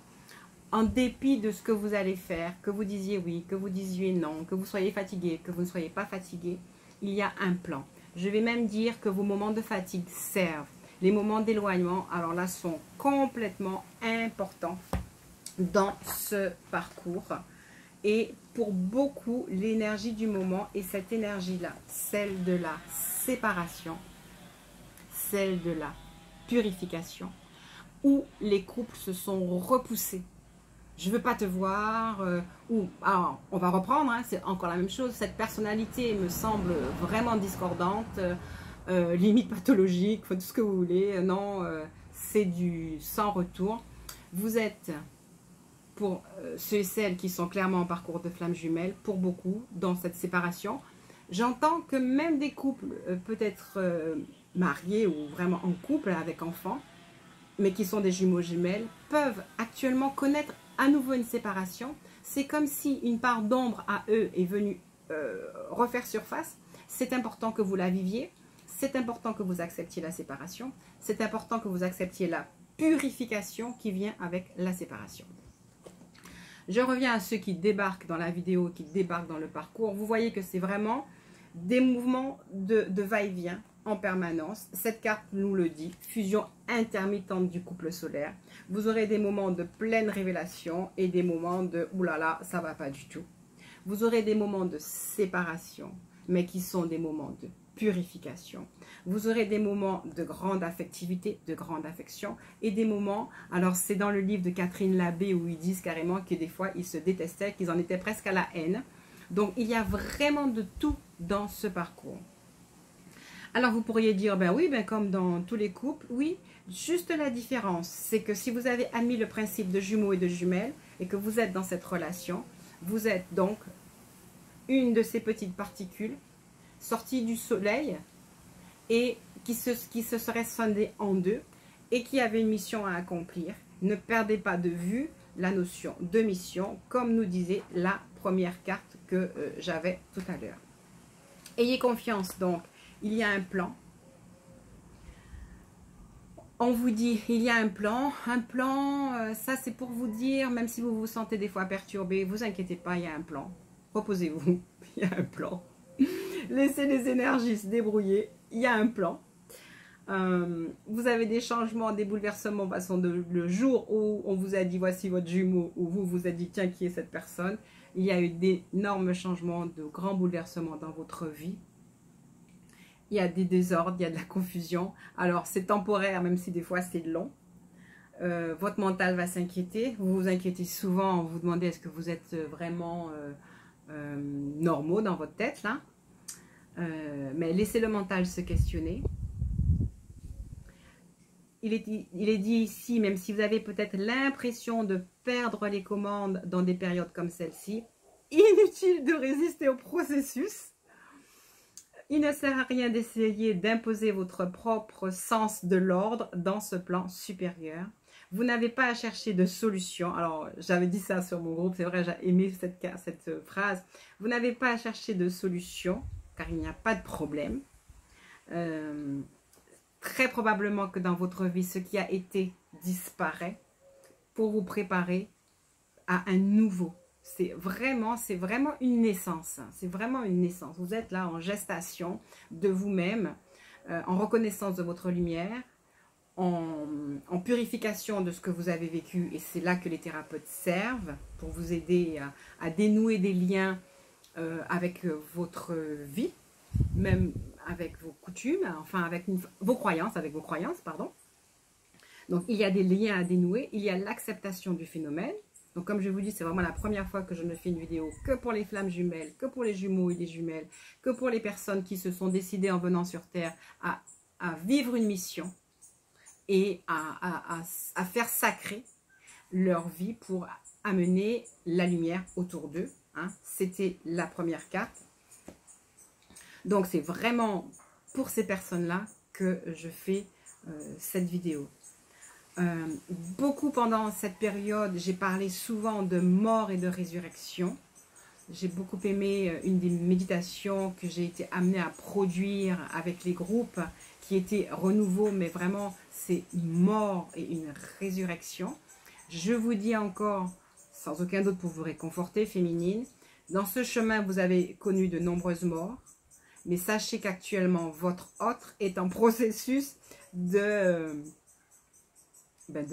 En dépit de ce que vous allez faire, que vous disiez oui, que vous disiez non, que vous soyez fatigué, que vous ne soyez pas fatigué, il y a un plan. Je vais même dire que vos moments de fatigue servent. Les moments d'éloignement, alors là, sont complètement importants dans ce parcours. Et pour beaucoup, l'énergie du moment est cette énergie-là, celle de la séparation, celle de la purification, où les couples se sont repoussés. Je veux pas te voir, ou alors on va reprendre, hein, c'est encore la même chose, cette personnalité me semble vraiment discordante, limite pathologique, tout ce que vous voulez, non, c'est du sans retour. Vous êtes, pour ceux et celles qui sont clairement en parcours de flamme jumelle, pour beaucoup, dans cette séparation. J'entends que même des couples, peut-être mariés ou vraiment en couple avec enfants, mais qui sont des jumeaux jumelles, peuvent actuellement connaître à nouveau une séparation. C'est comme si une part d'ombre à eux est venue refaire surface. C'est important que vous la viviez. C'est important que vous acceptiez la séparation. C'est important que vous acceptiez la purification qui vient avec la séparation. Je reviens à ceux qui débarquent dans la vidéo, qui débarquent dans le parcours. Vous voyez que c'est vraiment des mouvements de va-et-vient en permanence. Cette carte nous le dit, fusion intermittente du couple solaire. Vous aurez des moments de pleine révélation et des moments de « oulala, ça va pas du tout ». Vous aurez des moments de séparation, mais qui sont des moments de purification. Vous aurez des moments de grande affectivité, de grande affection, et des moments, alors c'est dans le livre de Catherine Labbé où ils disent carrément que des fois ils se détestaient, qu'ils en étaient presque à la haine. Donc il y a vraiment de tout dans ce parcours. Alors vous pourriez dire, ben oui, ben comme dans tous les couples, oui, juste la différence, c'est que si vous avez admis le principe de jumeaux et de jumelles, et que vous êtes dans cette relation, vous êtes donc une de ces petites particules sorties du soleil et qui se serait scindée en deux et qui avait une mission à accomplir. Ne perdez pas de vue la notion de mission, comme nous disait la première carte que j'avais tout à l'heure. Ayez confiance donc. Il y a un plan. On vous dit, il y a un plan. Un plan, ça c'est pour vous dire, même si vous vous sentez des fois perturbé, vous inquiétez pas, il y a un plan. Reposez-vous, il y a un plan. Laissez les énergies se débrouiller, il y a un plan. Vous avez des changements, des bouleversements, façon le jour où on vous a dit voici votre jumeau, où vous vous êtes dit tiens qui est cette personne, il y a eu d'énormes changements, de grands bouleversements dans votre vie. Il y a des désordres, il y a de la confusion. Alors, c'est temporaire, même si des fois, c'est long. Votre mental va s'inquiéter. Vous vous inquiétez souvent, vous vous demandez est-ce que vous êtes vraiment normaux dans votre tête, là. Mais laissez le mental se questionner. Il est dit ici, même si vous avez peut-être l'impression de perdre les commandes dans des périodes comme celle-ci, inutile de résister au processus. Il ne sert à rien d'essayer d'imposer votre propre sens de l'ordre dans ce plan supérieur. Vous n'avez pas à chercher de solution. Alors, j'avais dit ça sur mon groupe, c'est vrai, j'ai aimé cette phrase. Vous n'avez pas à chercher de solution, car il n'y a pas de problème. Très probablement que dans votre vie, ce qui a été disparaît pour vous préparer à un nouveau. C'est vraiment une naissance. C'est vraiment une naissance. Vous êtes là en gestation de vous-même, en reconnaissance de votre lumière, en purification de ce que vous avez vécu. Et c'est là que les thérapeutes servent pour vous aider à dénouer des liens avec votre vie, même avec vos coutumes, enfin avec vos croyances, pardon. Donc il y a des liens à dénouer, il y a l'acceptation du phénomène. Donc, comme je vous dis, c'est vraiment la première fois que je ne fais une vidéo que pour les flammes jumelles, que pour les jumeaux et les jumelles, que pour les personnes qui se sont décidées en venant sur Terre à vivre une mission et à faire sacrer leur vie pour amener la lumière autour d'eux. Hein. C'était la première carte. Donc, c'est vraiment pour ces personnes-là que je fais cette vidéo. Beaucoup pendant cette période, j'ai parlé souvent de mort et de résurrection. J'ai beaucoup aimé une des méditations que j'ai été amenée à produire avec les groupes, qui était renouveau, mais vraiment c'est mort et une résurrection. Je vous dis encore, sans aucun doute pour vous réconforter, féminine, dans ce chemin vous avez connu de nombreuses morts, mais sachez qu'actuellement votre autre est en processus de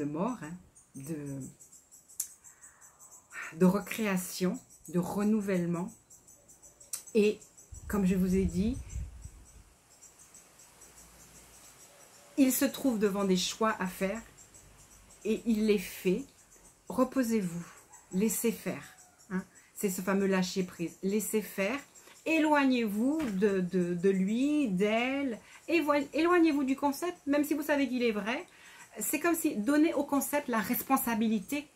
mort, hein, de recréation, de renouvellement. Et comme je vous ai dit, il se trouve devant des choix à faire et il les fait. Reposez-vous, laissez faire. Hein. C'est ce fameux lâcher prise. Laissez faire. Éloignez-vous de lui, d'elle. Éloignez-vous du concept, même si vous savez qu'il est vrai. C'est comme si donnez au concept la responsabilité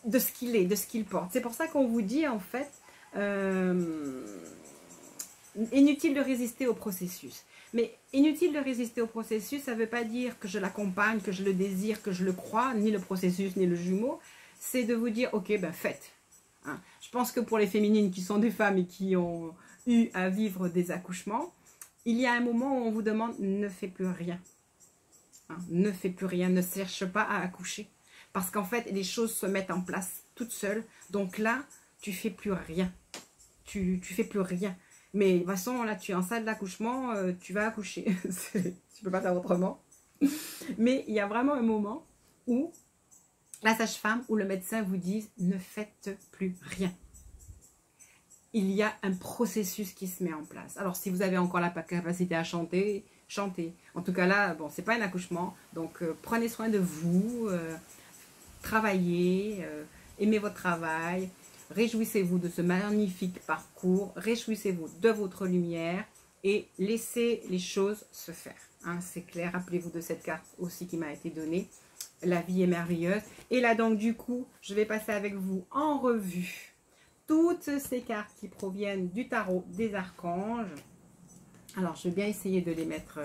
de ce qu'il est, de ce qu'il porte. C'est pour ça qu'on vous dit en fait, inutile de résister au processus. Mais inutile de résister au processus, ça ne veut pas dire que je l'accompagne, que je le désire, que je le crois, ni le processus, ni le jumeau. C'est de vous dire, ok, ben faites. Hein. Je pense que pour les féminines qui sont des femmes et qui ont eu à vivre des accouchements, il y a un moment où on vous demande, ne fais plus rien. Hein, ne fais plus rien, ne cherche pas à accoucher. Parce qu'en fait, les choses se mettent en place toutes seules. Donc là, tu ne fais plus rien. Tu fais plus rien. Mais de toute façon, là, tu es en salle d'accouchement, tu vas accoucher. Tu ne peux pas faire autrement. Mais il y a vraiment un moment où la sage-femme ou le médecin vous disent « Ne faites plus rien ». Il y a un processus qui se met en place. Alors, si vous avez encore la capacité à chanter, chantez. En tout cas, là, bon, ce n'est pas un accouchement. Donc, prenez soin de vous, travaillez, aimez votre travail. Réjouissez-vous de ce magnifique parcours, réjouissez-vous de votre lumière et laissez les choses se faire. Hein, c'est clair, rappelez-vous de cette carte aussi qui m'a été donnée. La vie est merveilleuse. Et là donc du coup, je vais passer avec vous en revue toutes ces cartes qui proviennent du tarot des archanges. Alors je vais bien essayer de les mettre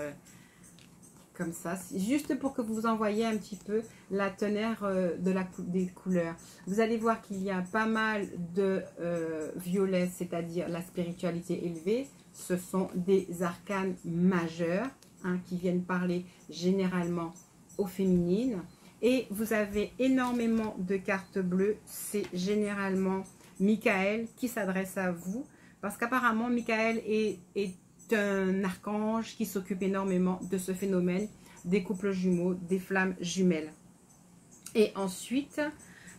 comme ça, juste pour que vous envoyiez un petit peu la teneur des couleurs. Vous allez voir qu'il y a pas mal de violet, c'est-à-dire la spiritualité élevée. Ce sont des arcanes majeurs hein, qui viennent parler généralement aux féminines. Et vous avez énormément de cartes bleues, c'est généralement Michael qui s'adresse à vous. Parce qu'apparemment, Michael est un archange qui s'occupe énormément de ce phénomène des couples jumeaux, des flammes jumelles. Et ensuite,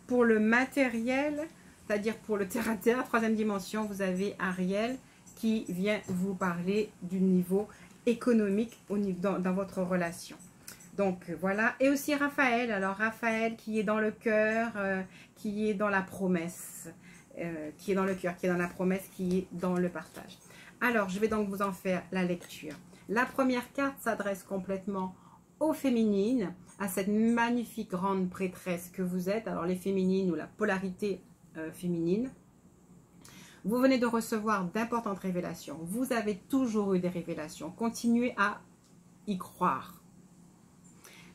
pour le matériel, c'est-à-dire pour le terre-à-terre, troisième dimension, vous avez Ariel qui vient vous parler du niveau économique dans votre relation. Donc voilà, et aussi Raphaël, alors Raphaël qui est dans le cœur, qui est dans la promesse, qui est dans le cœur, qui est dans la promesse, qui est dans le partage. Alors, je vais donc vous en faire la lecture. La première carte s'adresse complètement aux féminines, à cette magnifique grande prêtresse que vous êtes. Alors, les féminines ou la polarité féminine. Vous venez de recevoir d'importantes révélations. Vous avez toujours eu des révélations. Continuez à y croire.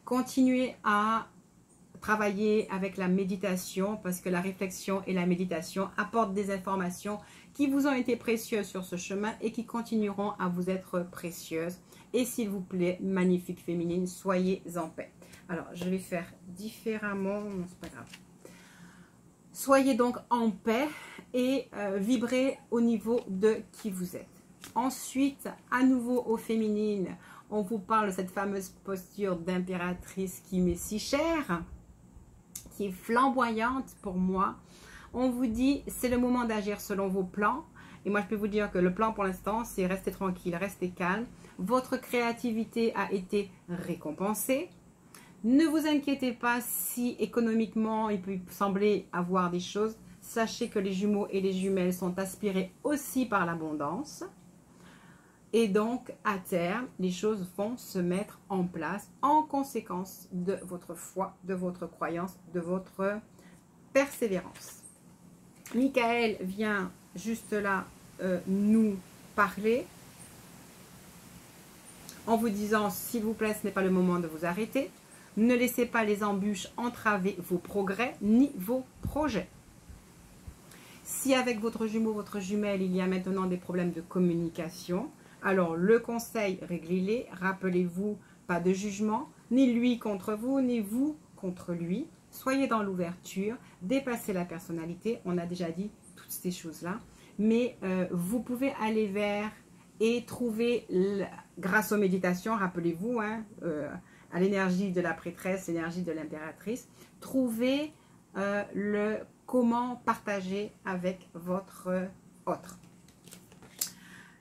Continuez à travailler avec la méditation parce que la réflexion et la méditation apportent des informations qui vous ont été précieuses sur ce chemin et qui continueront à vous être précieuses. Et s'il vous plaît, magnifique féminine, soyez en paix. Alors, je vais faire différemment, non, c'est pas grave. Soyez donc en paix et vibrez au niveau de qui vous êtes. Ensuite, à nouveau aux féminines, on vous parle de cette fameuse posture d'impératrice qui m'est si chère, qui est flamboyante pour moi. On vous dit, c'est le moment d'agir selon vos plans. Et moi, je peux vous dire que le plan pour l'instant, c'est rester tranquille, rester calme. Votre créativité a été récompensée. Ne vous inquiétez pas si économiquement, il peut sembler avoir des choses. Sachez que les jumeaux et les jumelles sont aspirés aussi par l'abondance. Et donc, à terme, les choses vont se mettre en place en conséquence de votre foi, de votre croyance, de votre persévérance. Michael vient juste là nous parler en vous disant, s'il vous plaît, ce n'est pas le moment de vous arrêter. Ne laissez pas les embûches entraver vos progrès ni vos projets. Si avec votre jumeau, votre jumelle, il y a maintenant des problèmes de communication, alors le conseil, réglez-les. Rappelez-vous, pas de jugement, ni lui contre vous, ni vous contre lui. Soyez dans l'ouverture, dépassez la personnalité. On a déjà dit toutes ces choses-là. Mais vous pouvez aller vers et trouver, grâce aux méditations, rappelez-vous, hein, à l'énergie de la prêtresse, l'énergie de l'impératrice, trouver le comment partager avec votre autre.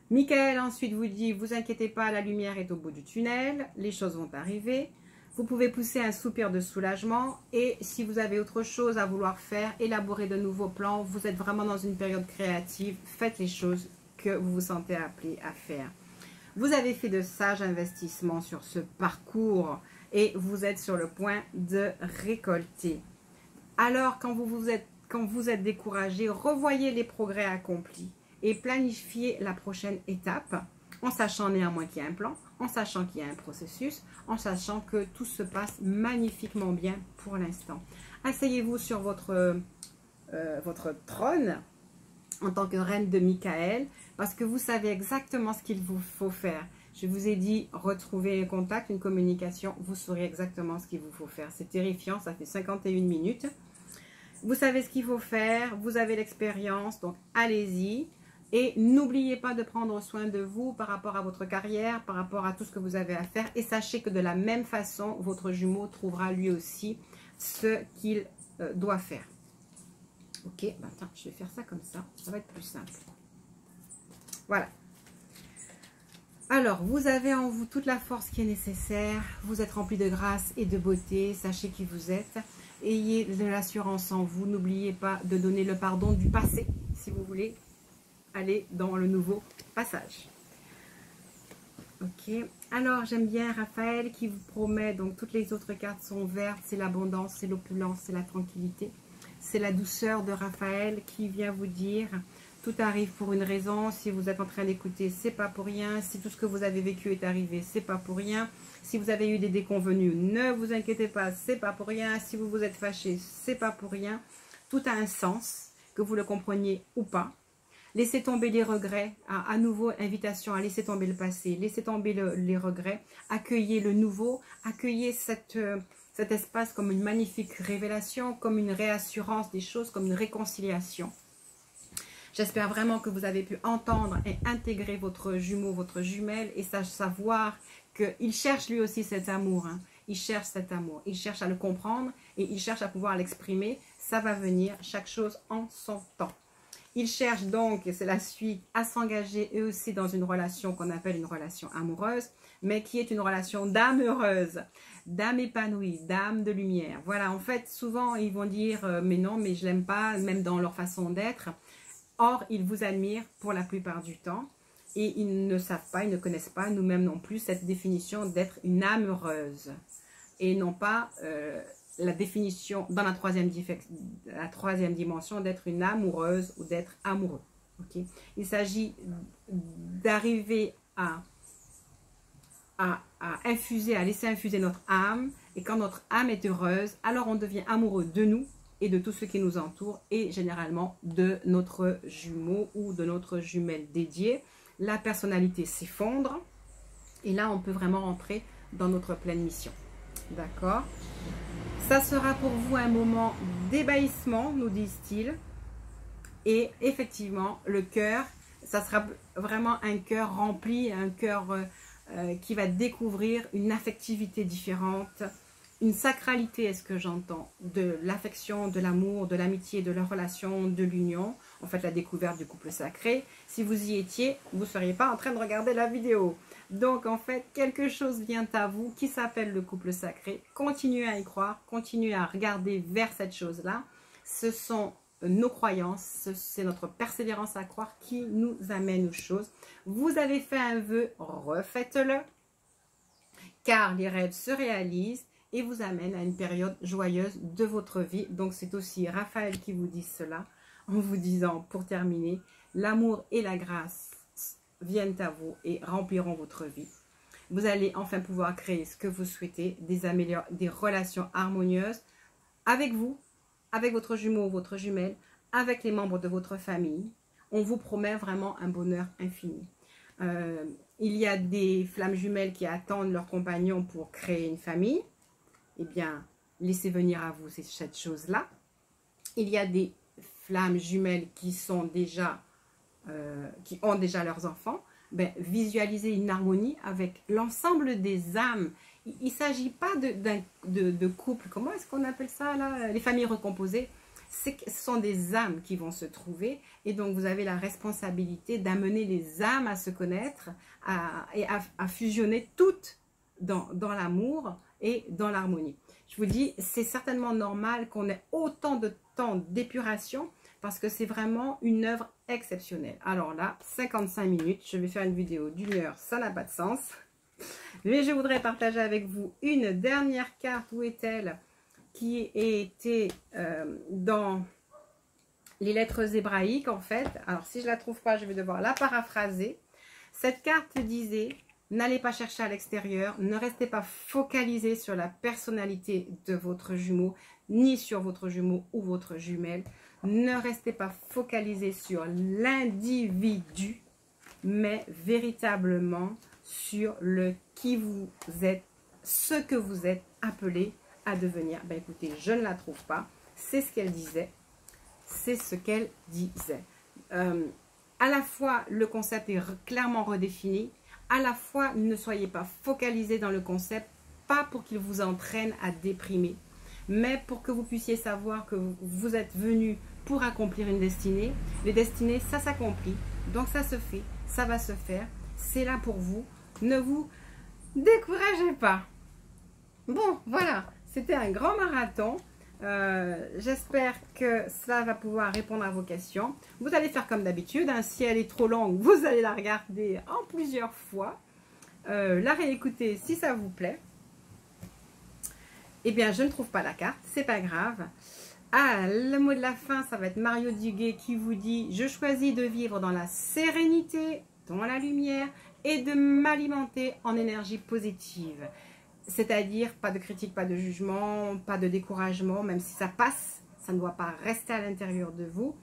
Michael ensuite vous dit, vous inquiétez pas, la lumière est au bout du tunnel, les choses vont arriver. Vous pouvez pousser un soupir de soulagement et si vous avez autre chose à vouloir faire, élaborer de nouveaux plans, vous êtes vraiment dans une période créative, faites les choses que vous vous sentez appelé à faire. Vous avez fait de sages investissements sur ce parcours et vous êtes sur le point de récolter. Alors, quand vous êtes découragé, revoyez les progrès accomplis et planifiez la prochaine étape en sachant néanmoins qu'il y a un plan, en sachant qu'il y a un processus, en sachant que tout se passe magnifiquement bien pour l'instant. Asseyez-vous sur votre trône en tant que reine de Michael parce que vous savez exactement ce qu'il vous faut faire. Je vous ai dit, retrouver un contact, une communication, vous saurez exactement ce qu'il vous faut faire. C'est terrifiant, ça fait 51 minutes. Vous savez ce qu'il faut faire, vous avez l'expérience, donc allez-y. Et n'oubliez pas de prendre soin de vous par rapport à votre carrière, par rapport à tout ce que vous avez à faire. Et sachez que de la même façon, votre jumeau trouvera lui aussi ce qu'il doit faire. Ok, bah, attends, je vais faire ça comme ça va être plus simple. Voilà. Alors, vous avez en vous toute la force qui est nécessaire. Vous êtes rempli de grâce et de beauté. Sachez qui vous êtes. Ayez de l'assurance en vous. N'oubliez pas de donner le pardon du passé, si vous voulez aller dans le nouveau passage. Ok. Alors, j'aime bien Raphaël qui vous promet, donc toutes les autres cartes sont vertes. C'est l'abondance, c'est l'opulence, c'est la tranquillité. C'est la douceur de Raphaël qui vient vous dire... Tout arrive pour une raison. Si vous êtes en train d'écouter, c'est pas pour rien. Si tout ce que vous avez vécu est arrivé, c'est pas pour rien. Si vous avez eu des déconvenus, ne vous inquiétez pas, c'est pas pour rien. Si vous vous êtes fâché, c'est pas pour rien. Tout a un sens, que vous le compreniez ou pas. Laissez tomber les regrets. À nouveau, invitation à laisser tomber le passé. Laissez tomber les regrets. Accueillez le nouveau. Accueillez cet espace comme une magnifique révélation, comme une réassurance des choses, comme une réconciliation. J'espère vraiment que vous avez pu entendre et intégrer votre jumeau, votre jumelle et savoir qu'il cherche lui aussi cet amour. Hein. Il cherche cet amour. Il cherche à le comprendre et il cherche à pouvoir l'exprimer. Ça va venir, chaque chose en son temps. Il cherche donc, et c'est la suite, à s'engager eux aussi dans une relation qu'on appelle une relation amoureuse, mais qui est une relation d'âme heureuse, d'âme épanouie, d'âme de lumière. Voilà, en fait, souvent ils vont dire mais non, mais je l'aime pas, même dans leur façon d'être. Or, ils vous admirent pour la plupart du temps et ils ne savent pas, ils ne connaissent pas, nous-mêmes non plus, cette définition d'être une âme heureuse. Et non pas la définition dans la troisième dimension d'être une amoureuse ou d'être amoureux. Okay? Il s'agit d'arriver à infuser, à laisser infuser notre âme. Et quand notre âme est heureuse, alors on devient amoureux de nous et de tout ce qui nous entoure et généralement de notre jumeau ou de notre jumelle dédiée. La personnalité s'effondre et là on peut vraiment rentrer dans notre pleine mission. D'accord? Ça sera pour vous un moment d'ébahissement, nous disent-ils. Et effectivement, le cœur, ça sera vraiment un cœur rempli, un cœur qui va découvrir une affectivité différente, une sacralité, est-ce que j'entends, de l'affection, de l'amour, de l'amitié, de la relation, de l'union. En fait, la découverte du couple sacré. Si vous y étiez, vous ne seriez pas en train de regarder la vidéo. Donc, en fait, quelque chose vient à vous qui s'appelle le couple sacré. Continuez à y croire, continuez à regarder vers cette chose-là. Ce sont nos croyances, c'est notre persévérance à croire qui nous amène aux choses. Vous avez fait un vœu, refaites-le, car les rêves se réalisent et vous amène à une période joyeuse de votre vie. Donc c'est aussi Raphaël qui vous dit cela en vous disant, pour terminer, l'amour et la grâce viennent à vous et rempliront votre vie. Vous allez enfin pouvoir créer ce que vous souhaitez, des relations harmonieuses avec vous, avec votre jumeau ou votre jumelle, avec les membres de votre famille, on vous promet vraiment un bonheur infini. Il y a des flammes jumelles qui attendent leurs compagnons pour créer une famille. Eh bien, laissez venir à vous cette chose-là. Il y a des flammes jumelles qui sont déjà, qui ont déjà leurs enfants. Ben, visualisez une harmonie avec l'ensemble des âmes. Il ne s'agit pas de couple. Comment est-ce qu'on appelle ça là? Les familles recomposées. Ce sont des âmes qui vont se trouver. Et donc, vous avez la responsabilité d'amener les âmes à se connaître et à fusionner toutes dans l'amour et dans l'harmonie. Je vous dis, c'est certainement normal qu'on ait autant de temps d'épuration parce que c'est vraiment une œuvre exceptionnelle. Alors là, 55 minutes, je vais faire une vidéo d'1 heure, ça n'a pas de sens. Mais je voudrais partager avec vous une dernière carte, où est-elle, qui était dans les lettres hébraïques en fait. Alors si je ne la trouve pas, je vais devoir la paraphraser. Cette carte disait: n'allez pas chercher à l'extérieur, ne restez pas focalisé sur la personnalité de votre jumeau, ni sur votre jumeau ou votre jumelle. Ne restez pas focalisé sur l'individu, mais véritablement sur le qui vous êtes, ce que vous êtes appelé à devenir. Ben écoutez, je ne la trouve pas. C'est ce qu'elle disait. C'est ce qu'elle disait. À la fois, le concept est clairement redéfini. À la fois, ne soyez pas focalisé dans le concept, pas pour qu'il vous entraîne à déprimer, mais pour que vous puissiez savoir que vous êtes venu pour accomplir une destinée. Les destinées, ça s'accomplit. Donc ça se fait, ça va se faire. C'est là pour vous. Ne vous découragez pas. Bon, voilà. C'était un grand marathon. J'espère que cela va pouvoir répondre à vos questions. Vous allez faire comme d'habitude. Hein, si elle est trop longue, vous allez la regarder en plusieurs fois. La réécouter si ça vous plaît. Eh bien, je ne trouve pas la carte. C'est pas grave. Ah, le mot de la fin, ça va être Mario Duguay qui vous dit: je choisis de vivre dans la sérénité, dans la lumière et de m'alimenter en énergie positive. C'est-à-dire, pas de critique, pas de jugement, pas de découragement, même si ça passe, ça ne doit pas rester à l'intérieur de vous.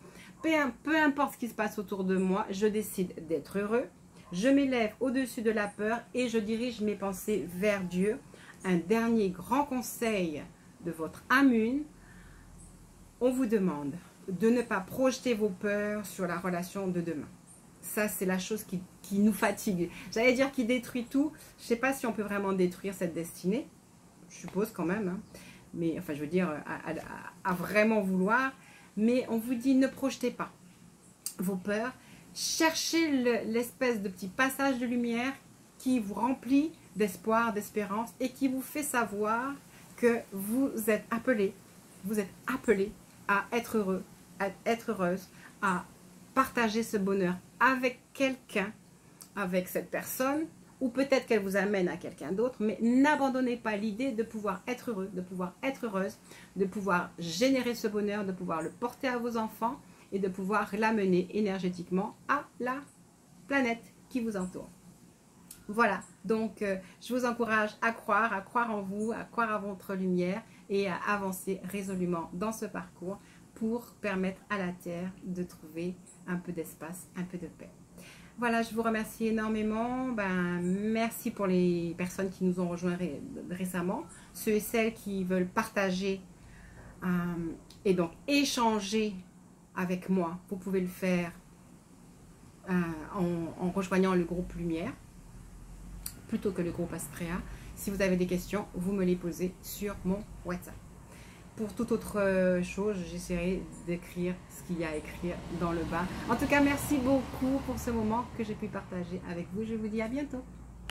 Peu importe ce qui se passe autour de moi, je décide d'être heureux. Je m'élève au-dessus de la peur et je dirige mes pensées vers Dieu. Un dernier grand conseil de votre âme une: on vous demande de ne pas projeter vos peurs sur la relation de demain. Ça, c'est la chose qui nous fatigue. J'allais dire qui détruit tout. Je ne sais pas si on peut vraiment détruire cette destinée. Je suppose quand même. Hein. Mais enfin, je veux dire, à vraiment vouloir. Mais on vous dit, ne projetez pas vos peurs. Cherchez l'espèce de petit passage de lumière qui vous remplit d'espoir, d'espérance et qui vous fait savoir que vous êtes appelé. Vous êtes appelé à être heureux, à être heureuse, à partager ce bonheur avec quelqu'un, avec cette personne, ou peut-être qu'elle vous amène à quelqu'un d'autre, mais n'abandonnez pas l'idée de pouvoir être heureux, de pouvoir être heureuse, de pouvoir générer ce bonheur, de pouvoir le porter à vos enfants et de pouvoir l'amener énergétiquement à la planète qui vous entoure. Voilà, donc je vous encourage à croire en vous, à croire à votre lumière et à avancer résolument dans ce parcours pour permettre à la Terre de trouver un peu d'espace, un peu de paix. Voilà, je vous remercie énormément. Merci pour les personnes qui nous ont rejoints récemment, ceux et celles qui veulent partager et donc échanger avec moi. Vous pouvez le faire en rejoignant le groupe Lumière plutôt que le groupe Astrea. Si vous avez des questions, vous me les posez sur mon WhatsApp. Pour toute autre chose, j'essaierai d'écrire ce qu'il y a à écrire dans le bas. En tout cas, merci beaucoup pour ce moment que j'ai pu partager avec vous. Je vous dis à bientôt.